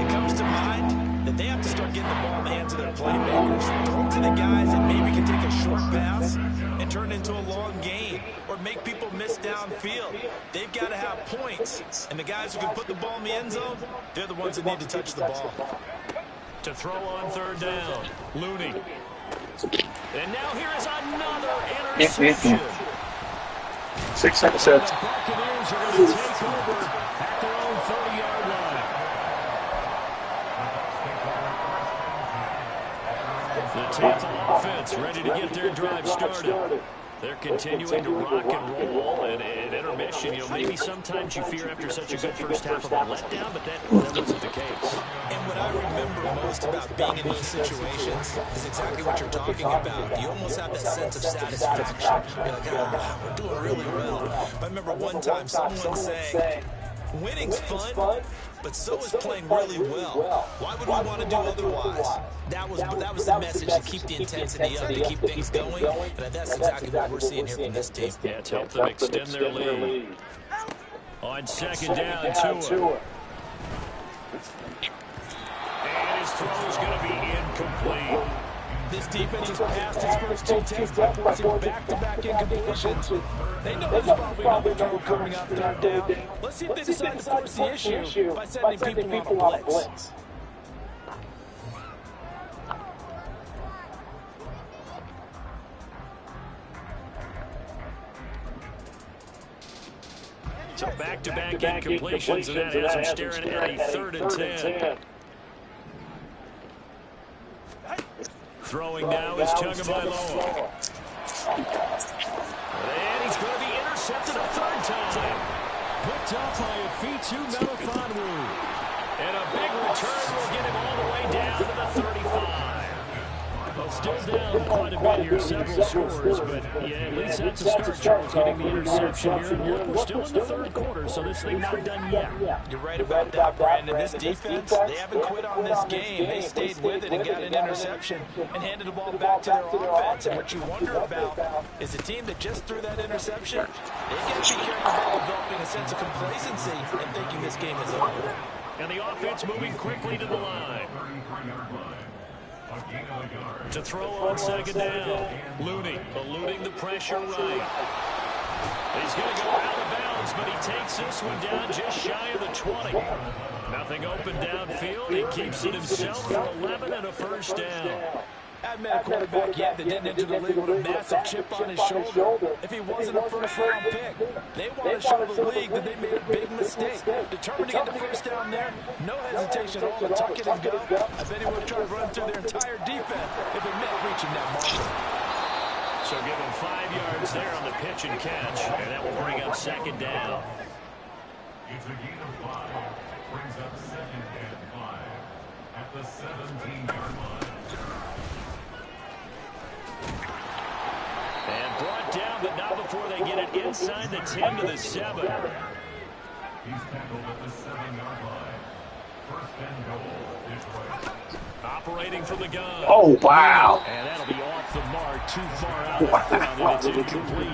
it comes to mind that they have to start getting the ball in the hands of their playmakers. Throw it to the guys that maybe can take a short pass and turn it into a long gain or make people miss downfield. They've got to have points. And the guys who can put the ball in the end zone, they're the ones that need to touch the ball. To throw on 3rd down, Looney. And now here is another interception. 6 seconds. The Buccaneers are going to take over at their own 30-yard line. The Tampa offense ready to get their drive started. They're continuing to rock and roll, and at intermission, maybe sometimes you fear after such a good first half of a letdown, but that wasn't the case. And what I remember most about being in those situations is exactly what you're talking about. You almost have that sense of satisfaction. You're like, we're doing really well. I remember one time someone saying, winning's fun, but so is playing really well. Why would we want to do otherwise? That was the message, to keep the intensity up, to keep things going, and that's exactly what we're seeing here from this team. Yeah, it's helped them extend their lead. On 2nd down, Tua. And his throw is going to be incomplete. This defense has passed its first 2 tests by forcing back-to-back incompletions. They know there's probably another throw coming up 3rd down. Let's see if they decide to force the issue by sending people on a blitz. So back-to-back incompletions, and that has him staring at a 3rd and 10. Throwing now is Tagovailoa. And he's going to be intercepted a 3rd time. Picked up by a Fitu Melifonwu. And a big return will get him all the way down to the 35. Well, still down quite a bit here, several scores, but yeah, at least that's a start, Charles, getting the interception here. And look, we're still in the 3rd quarter, so this thing not done yet. You're right about that, Brandon. This defense, they haven't quit on this game. They stayed with it and got an interception and handed the ball back to their offense. And what you wonder about is the team that just threw that interception, they got to be careful about developing a sense of complacency and thinking this game is over. And the offense moving quickly to the line. To throw on 2nd down, Looney eluding the pressure right. He's going to go out of bounds, but he takes this one down just shy of the 20. Nothing open downfield. He keeps it himself for 11 and a 1st down. Hadn't met a quarterback yet that didn't enter the league with a massive chip on his shoulder. If he wasn't a first-round pick, they want to show the league that they made a big mistake. Determined to get the 1st down there, no hesitation at all to tuck it and go. I bet he would have tried to run through their entire defense if it meant reaching that marker. So give him 5 yards there on the pitch and catch, and that will bring up 2nd down. It's a gain of 5. Brings up 2nd and 5 at the 17-yard line. And brought down, but not before they get it inside the 10 to the 7. He's tackled at the 7-yard line. 1st and goal, Detroit. Operating from the gun. Oh, wow. And that'll be off the mark, too far out in front, and it's incomplete.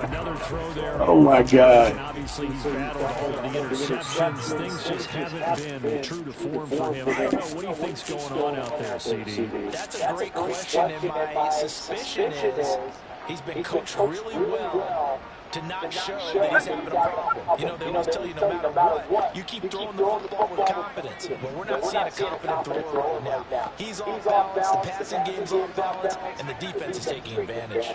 Another throw there. Oh, my God. And obviously, he's battled all of the interceptions. Things just haven't been true to form for him. I don't know. What do you think's going on out there, CD? That's a great question, and my suspicion is he's been coached really well to not show that he's having a problem. You know, they always tell you no matter what, you keep throwing the football with confidence. Well, we're not seeing a confident thrower right now. He's off balance, the passing game's off balance, and the defense is taking advantage.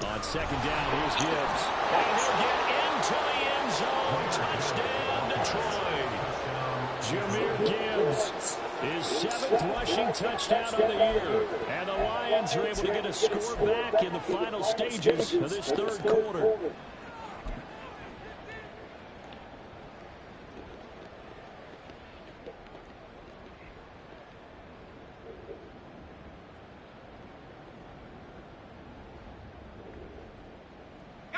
On 2nd down, here's Gibbs. And he'll get into the end zone. Touchdown, Detroit. Jahmyr Gibbs, his 7th rushing touchdown of the year. And the Lions are able to get a score back in the final stages of this 3rd quarter.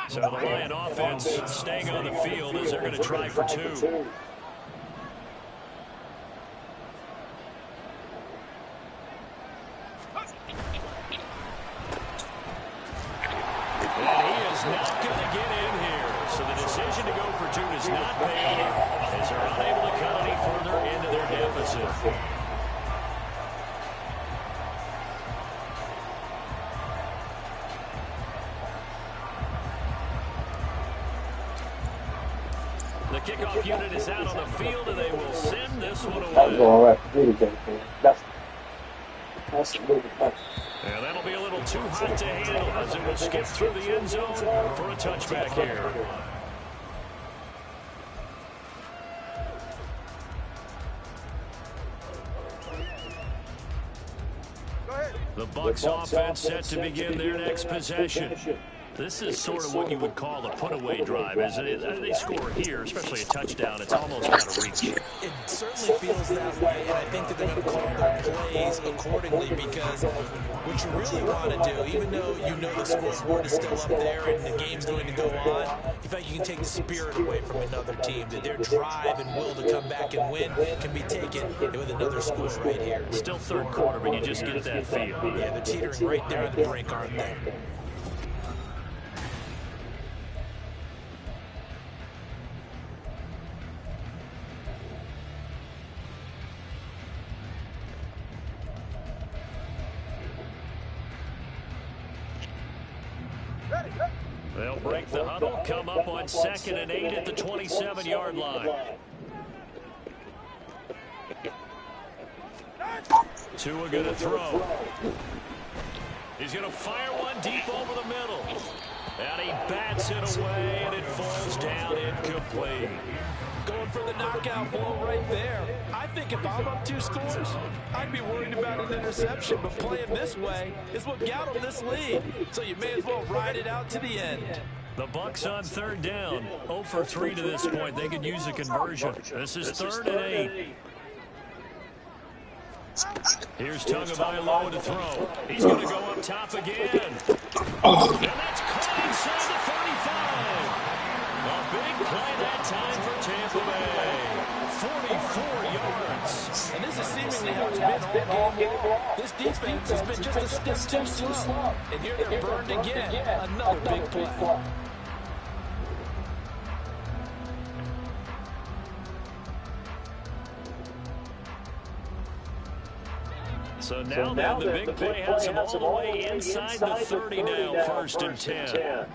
So the Lion offense staying on the field as they're going to try for 2. And he is not going to get in here. So the decision to go for 2 does not pay off as they're unable to cut any further into their deficit. The kickoff unit is out on the field, and they will send this one away. And that'll be a little too hot to handle as it will skip through the end zone for a touchback here. The BuCKs offense set to begin their next possession. This is sort of what you would call a put-away drive, isn't it? They score here, especially a touchdown. It's almost out of reach. It certainly feels that way, and I think that they're going to call their plays accordingly because what you really want to do, even though you know the scoreboard is still up there and the game's going to go on, in fact, you can take the spirit away from another team, that their drive and will to come back and win can be taken with another score right here. Still 3rd quarter, but you just get that feel. Yeah, they're teetering right there on the brink, aren't they? They'll break the huddle, come up on 2nd and 8 at the 27-yard line. Tua going to throw. He's going to fire one deep over the middle. And he bats it away, and it falls down incomplete. Going for the knockout blow right there. I think if I'm up 2 scores, I'd be worried about an interception, but playing this way is what got them this lead. So you may as well ride it out to the end. The BuCKs on 3rd down. 0 for 3 to this point. They could use a conversion. This is 3rd and 8. Here's Tagovailoa to throw. He's going to go up top again. And that's caught inside the 35. A big play that time for Tampa Bay. 44 yards. And this is seemingly how it's been all game long. This defense has been just a step too slow. And here they're burned again. Another big play. So now the big play has them all the way inside the 30 now, 1st and 10.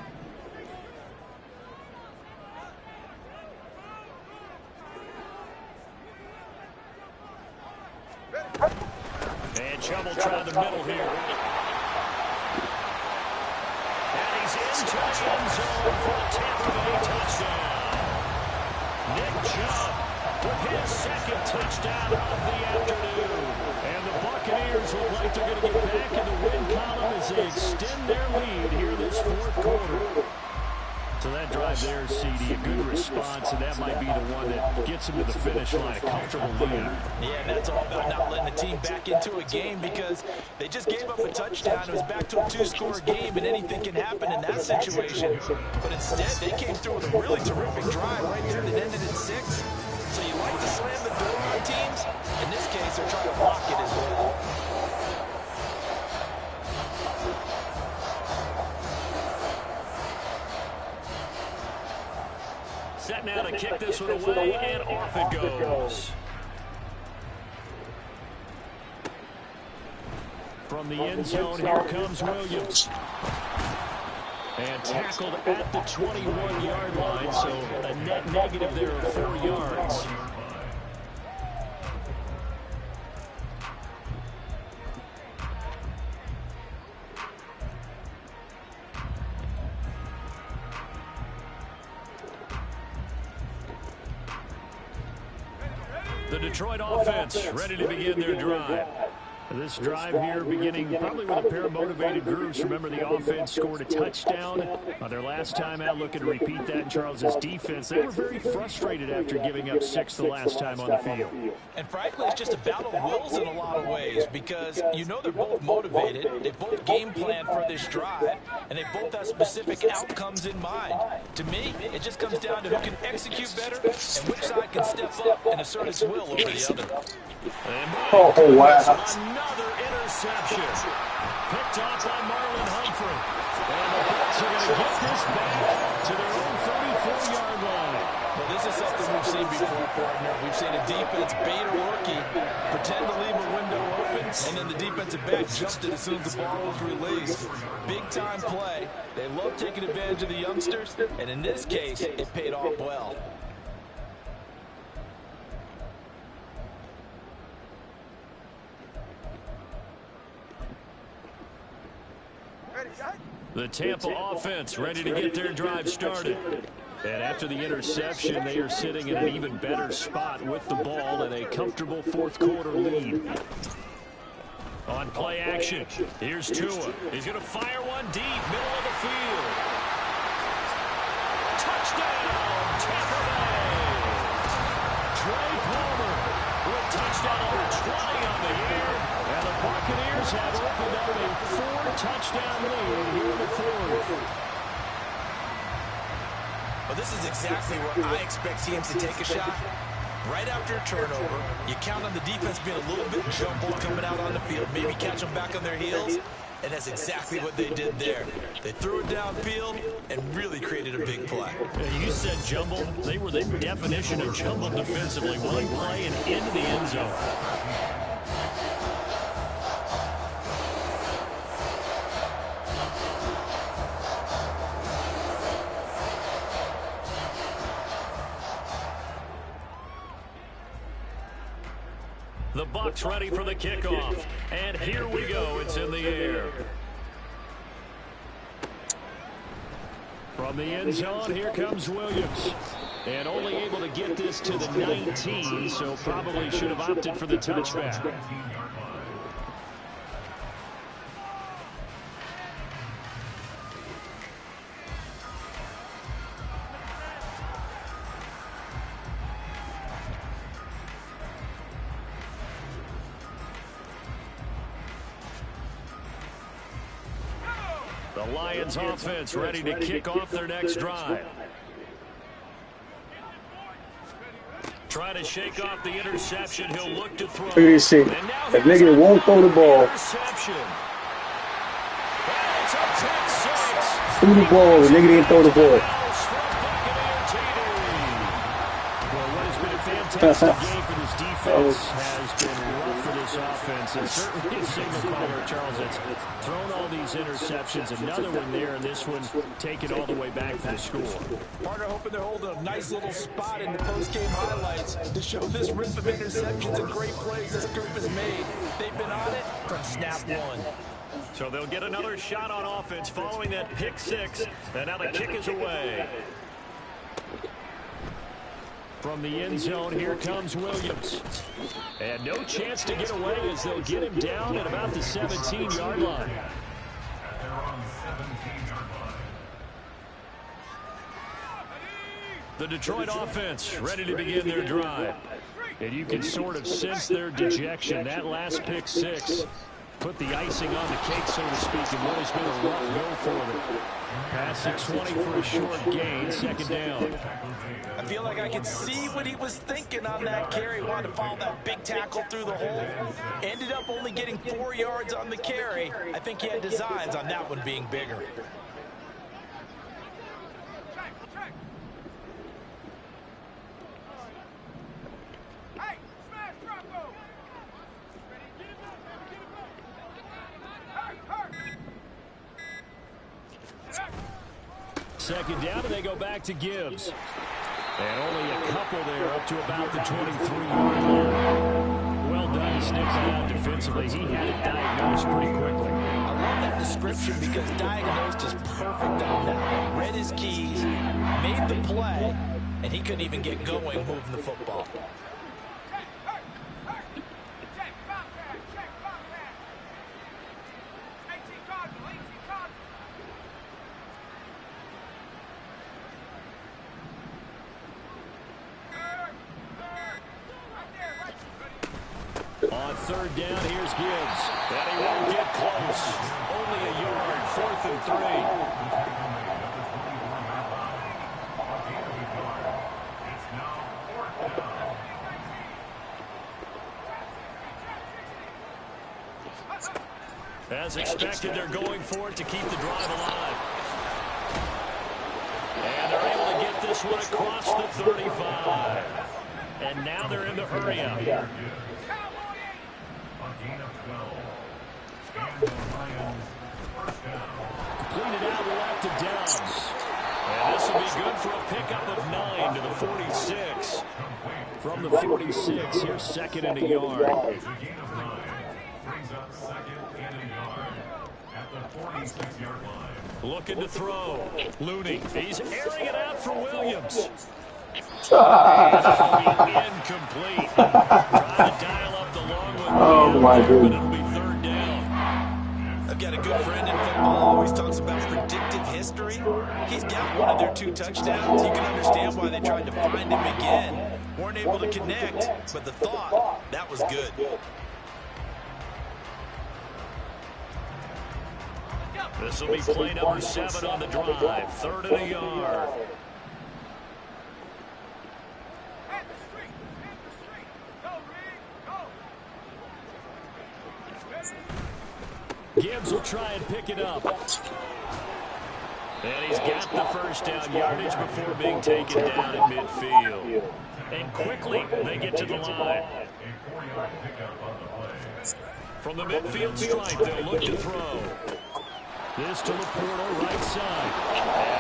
And Chubb try the middle here. And he's into the end zone for a Tampa Bay touchdown. Nick Chubb with his 2nd touchdown of the afternoon. And the Buccaneers Buccaneers look like they're going to get back in the win column as they extend their lead here this fourth quarter. So that drive there, CD, a good response, and that might be the one that gets them to the finish line, a comfortable lead. Yeah, and that's all about not letting the team back into a game because they just gave up a touchdown. It was back to a two-score game, and anything can happen in that situation. But instead, they came through with a really terrific drive right there that ended in 6. So you like to slam the door on teams. In this case, they're trying to lock it as well. Set now to kick this one away, and off it goes. From the end zone, here comes Williams. And tackled at the 21-yard line, so a net negative there of 4 yards. The Detroit offense ready to begin their drive. This drive here beginning probably with a pair of motivated groups. Remember, the offense scored a touchdown on their last time out. Looking to repeat that in Charles's defense. They were very frustrated after giving up 6 the last time on the field. And frankly, it's just a battle of wills in a lot of ways because you know they're both motivated. They both game plan for this drive, and they both have specific outcomes in mind. To me, it just comes down to who can execute better and which side can step up and assert its will over the other. Oh, wow. Another interception. Picked off by Marlon Humphrey. And the Bucs are going to get this back to their own 34-yard line. Well, this is something we've seen before, partner. We've seen a defense bait a rookie, pretend to leave a window open, and then the defensive back jumped it as soon as the ball was released. Big-time play. They love taking advantage of the youngsters, and in this case, it paid off well. The Tampa offense ready to get their drive started. And after the interception, they are sitting in an even better spot with the ball and a comfortable fourth quarter lead. On play action, here's Tua. He's going to fire one deep, middle of the field. Touchdown, Tampa Bay! Trey Palmer with touchdown number 20 on the year. And the Buccaneers have opened up a 4-touchdown lead here in the fourth. Well, this is exactly what I expect teams to take a shot. Right after a turnover, you count on the defense being a little bit jumbled coming out on the field, maybe catch them back on their heels, and that's exactly what they did there. They threw it downfield and really created a big play. Yeah, you said jumbled. They were the definition of jumbled defensively. One play and into the end zone. The Bucs ready for the kickoff. And here we go. It's in the air. From the end zone, here comes Williams. And only able to get this to the 19, so probably should have opted for the touchback. The Lions offense ready to kick off their next drive. Try to shake off the interception. He'll look to throw. Look at this shit. That nigga won't throw the ball. Threw the ball. The nigga didn't throw the ball. Well, what has been a fantastic game for this defense has been rough for this offense. And certainly a signal caller, Charles, that's thrown all these interceptions. Another one there, and this one taken all the way back for the score. Partner hoping they're holding a nice little spot in the post-game highlights to show this rip of interceptions and great plays this group has made. They've been on it from snap one. So they'll get another shot on offense following that pick six. And now the kick is away. From the end zone, here comes Williams. And no chance to get away as they'll get him down at about the 17-yard line. They're on the 17-yard line. The Detroit offense ready to begin their drive. And you can sort of sense their dejection. That last pick six put the icing on the cake, so to speak, and what has been a rough go for them. Pass at 20 for a short gain, second down. I feel like I could see what he was thinking on that carry. Wanted to follow that big tackle through the hole. Ended up only getting 4 yards on the carry. I think he had designs on that one being bigger. Second down, and they go back to Gibbs. And only a couple there up to about the 23-yard line. Well done to sniff that out defensively. He had it diagnosed pretty quickly. I love that description because diagnosed is perfect on that. Read his keys, made the play, and he couldn't even get going moving the football. On third down, here's Gibbs. And he won't get close. Only a yard, 4th and 3. As expected, they're going for it to keep the drive alive. And they're able to get this one across the 35. And now they're in the hurry-up. Completed out left to Downs. And this will be good for a pickup of 9 to the 46. From the 46, here's second and a yard. Brings up second and a yard at the 46-yard line. Looking to throw. Looney. He's airing it out for Williams. Incomplete. Trying to dial up the long one. Oh, my goodness. It'll be third down. I've got a good friend in football, always talks about predictive history. He's got one of their 2 touchdowns. You can understand why they tried to find him again. Weren't able to connect, but the thought, that was good. This will be play number 7 on the drive. 3rd and a yard. Gibbs will try and pick it up. And he's got the first down yardage before being taken down at midfield. And quickly, they get to the line. From the midfield stripe, they'll look to throw. This to Laporta, right side.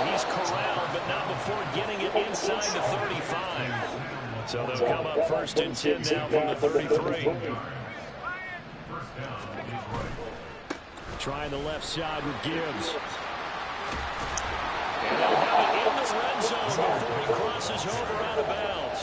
And he's corralled, but not before getting it inside the 35. So they'll come up 1st and 10 now from the 33. Trying the left side with Gibbs. And they'll have it in the red zone before he crosses over out of bounds.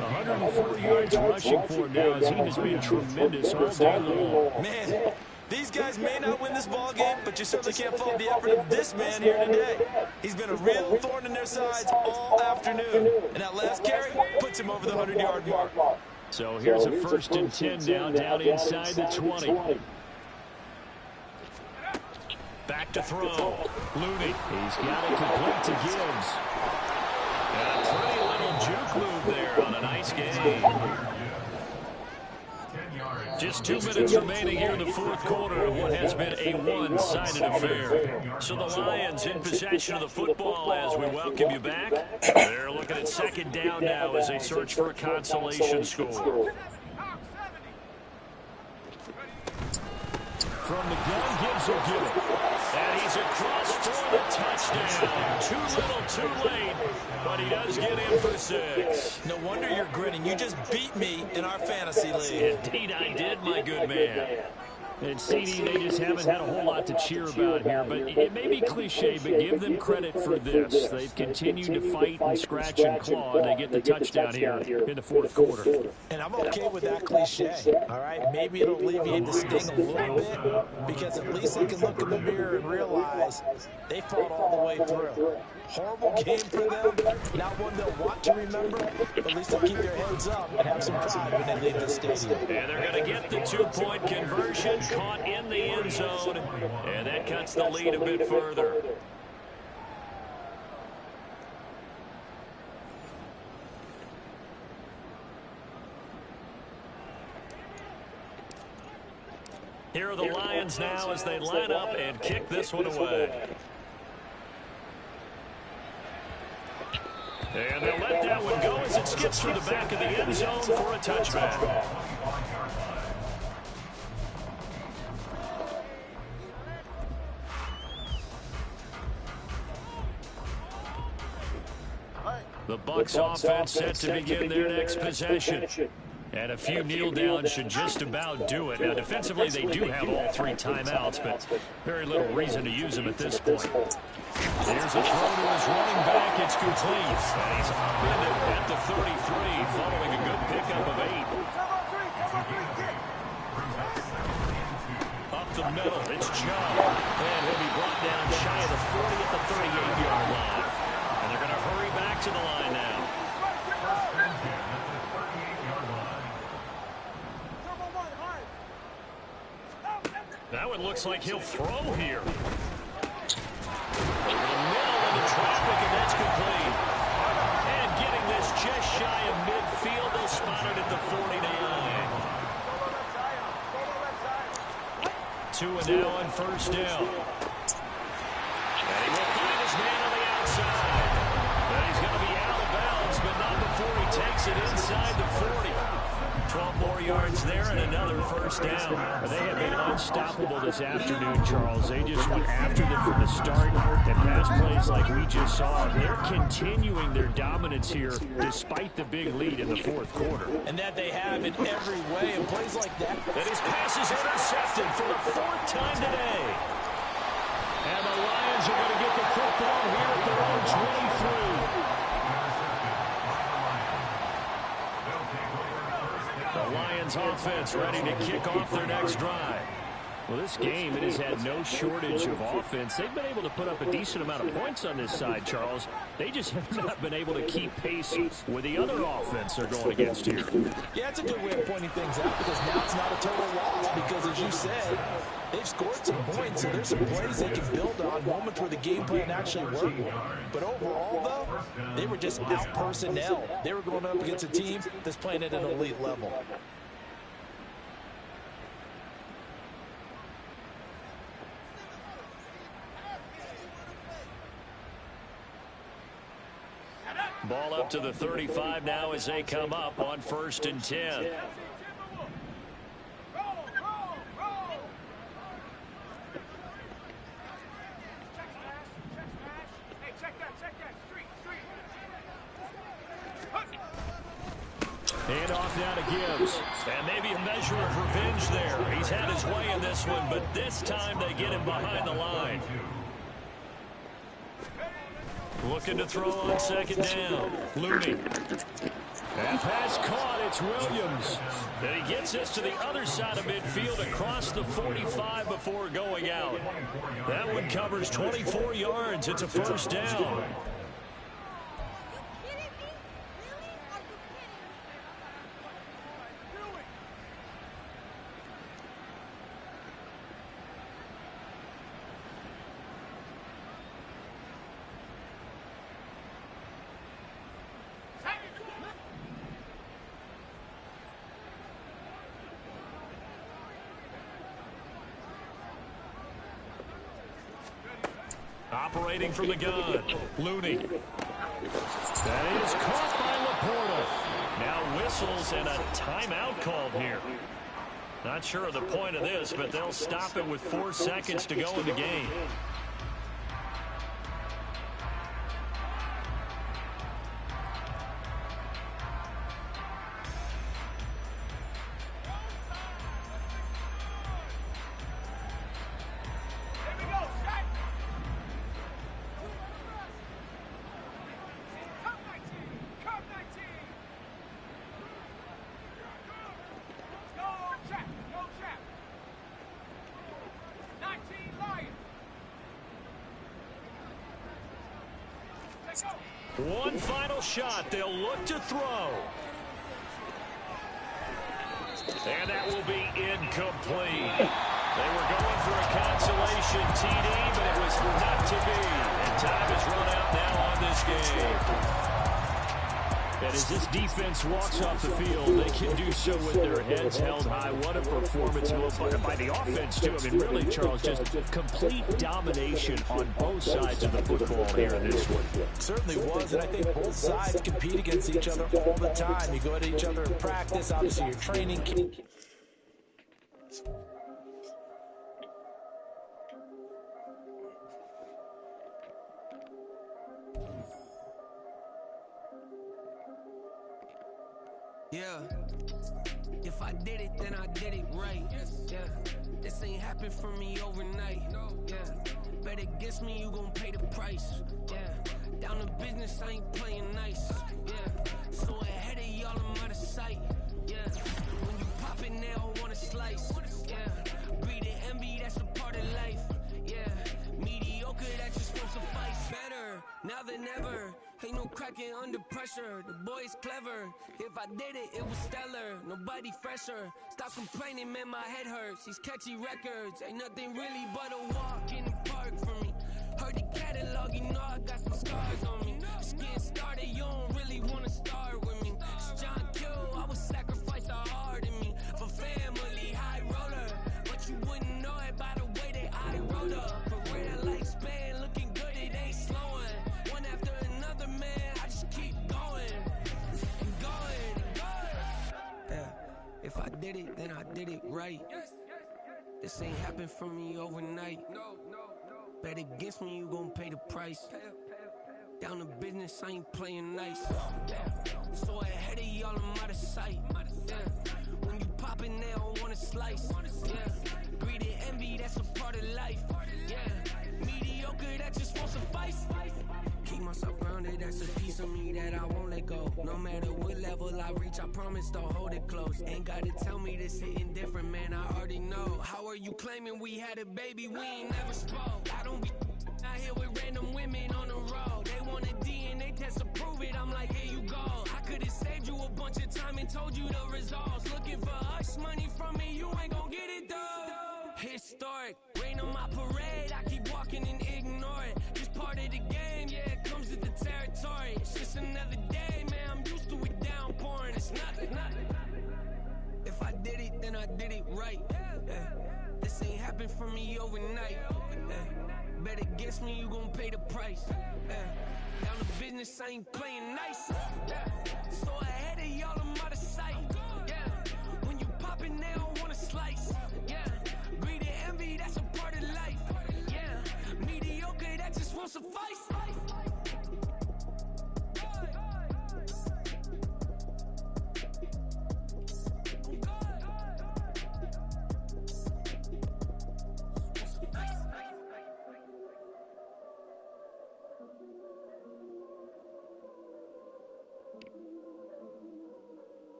104 yards rushing for him now as he has been tremendous all day long. Man, these guys may not win this ball game, but you certainly can't fault the effort of this man here today. He's been a real thorn in their sides all afternoon. And that last carry puts him over the 100-yard mark. So here's a 1st and 10 now down inside the 20. Back to throw. Looney. He's got it complete to Gibbs. And a pretty little juke move there on a nice game. Just 2 minutes remaining here in the 4th quarter of what has been a one-sided affair. So the Lions in possession of the football as we welcome you back. They're looking at second down now as they search for a consolation score. From the gun, Gibbs will get it. And he's across for the touchdown. Too little, too late. But he does get in for 6. No wonder you're grinning. You just beat me in our fantasy league. Indeed I did, my good man. And CD, they just haven't had a whole lot to cheer about here. But it may be cliche, but give them credit for this. They've continued to fight and scratch and claw, and they get the touchdown here in the fourth quarter. And I'm okay with that cliche, all right? Maybe it'll alleviate the sting a little bit because at least they can look in the mirror and realize they fought all the way through. Horrible game for them, not one they'll want to remember, but at least they'll keep their heads up and have some pride when they leave the stadium. And they're going to get the two-point conversion, caught in the end zone, and that cuts the lead a bit further. Here are the Lions now as they line up and kick this one away. And they'll let that one go as it skips through the back of the end zone for a touchback. The BuCKs offense set to begin their next possession. And a few kneel downs should just about do it. Now, defensively, they do have all three timeouts, but very little reason to use them at this point. There's a throw to his running back. It's complete. And he's upended at the 33 following a good pickup of 8. Up the middle, it's John. And he'll be brought down shy of the 40 at the 38-yard line. And they're going to hurry back to the line now. That one looks like he'll throw here. Over the middle into traffic, and that's complete. And getting this just shy of midfield, they'll spot it at the 49. 2 and now on first down. And he will find his man on the outside. And he's going to be out of bounds, but not before he takes it inside the 40. 12 more yards there and another first down. They have been unstoppable this afternoon, Charles. They just went after them from the start and passed plays like we just saw. They're continuing their dominance here despite the big lead in the fourth quarter. And that they have in every way. And plays like that. And his pass is intercepted for the 4th time today. And the Lions are going to get the football here at their own 23. The Lions offense ready to kick off their next drive. Well, this game, it has had no shortage of offense. They've been able to put up a decent amount of points on this side, Charles. They just have not been able to keep pace with the other offense they're going against here. Yeah, it's a good way of pointing things out because now it's not a total loss because, as you said, they've scored some points, so there's some plays they can build on, moments where the game plan actually worked. But overall, though, they were just out-personnel. They were going up against a team that's playing at an elite level. Ball up to the 35 now as they come up on 1st and 10. Hand off now to Gibbs. And maybe a measure of revenge there. He's had his way in this one, but this time they get him behind the line. Looking to throw on 2nd down. Looney. That pass caught. It's Williams. And he gets this to the other side of midfield across the 45 before going out. That one covers 24 yards. It's a first down. Operating from the gun, Looney. That is caught by Laporta. Now whistles and a timeout called here. Not sure of the point of this, but they'll stop it with 4 seconds to go in the game. One final shot. They'll look to throw. And that will be incomplete. They were going for a consolation TD, but it was not to be. And time is run out now on this game. And as this defense walks off the field, they can do so with their heads held high. What a performance by the offense, too. I mean, really, Charles, just complete domination on both sides of the football here in this one. Certainly was, and I think both sides compete against each other all the time. You go at each other in practice, obviously your training. Yeah, if I did it, then I did it right. Yeah, this ain't happened for me overnight. Yeah, bet against me, you gon' pay the price. Yeah, down to business, I ain't playing nice. Yeah, so ahead of y'all, I'm out of sight. Yeah, when you pop it, they don't wanna slice. Yeah, breed and envy, that's a part of life. Yeah, mediocre, that just won't suffice. Better now than ever. Ain't no cracking under pressure, the boy's clever. If I did it, it was stellar, nobody fresher. Stop complaining, man, my head hurts. These catchy records, ain't nothing really but a walk in the park for me. Heard the catalog, you know I got some scars on me. Just getting started, you don't really wanna start with me. It's John Kill, I would sacrifice a heart in me. For family, high roller, but you wouldn't know it by the way that I wrote up. A red light span, looking good, it ain't slowing. One after another, man, I just keep going and going and going. Yeah, if I did it, then I did it right. This ain't happened for me overnight. Bet against me, you gon' pay the price. Down to business, I ain't playing nice. So ahead of y'all, I'm out of sight. Yeah, when you poppin', they don't wanna slice. Yeah, greed and envy, that's a part of life. Yeah, mediocre, that just won't suffice. Keep myself grounded, that's a piece of me that I won't let go. No matter what level I reach, I promise to hold it close. Ain't gotta tell me this hitting different, man, I already know. How are you claiming we had a baby, we ain't never spoke? I don't be out here with random women on the road. They want a DNA test to prove it, I'm like, here you go. I could've saved you a bunch of time and told you the results. Looking for hush money from me, you ain't gon' get it though. Historic, rain on my parade, I keep walking and ignore it. Just part of the game, yeah, it comes with the territory. It's just another day, man, I'm used to it downpouring. It's nothing. If I did it, then I did it right. Yeah. This ain't happened for me overnight. Yeah. Bet against me, you gon' pay the price. Yeah. Down to business, I ain't playing nice. Yeah. So ahead of y'all, I'm out of sight. Yeah. When you poppin', they don't wanna slice. Yeah. Greed and envy, that's a part of life. Yeah. Mediocre, that just won't suffice.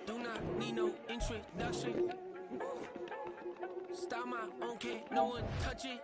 Do not need no introduction. Start my own, can't no one touch it.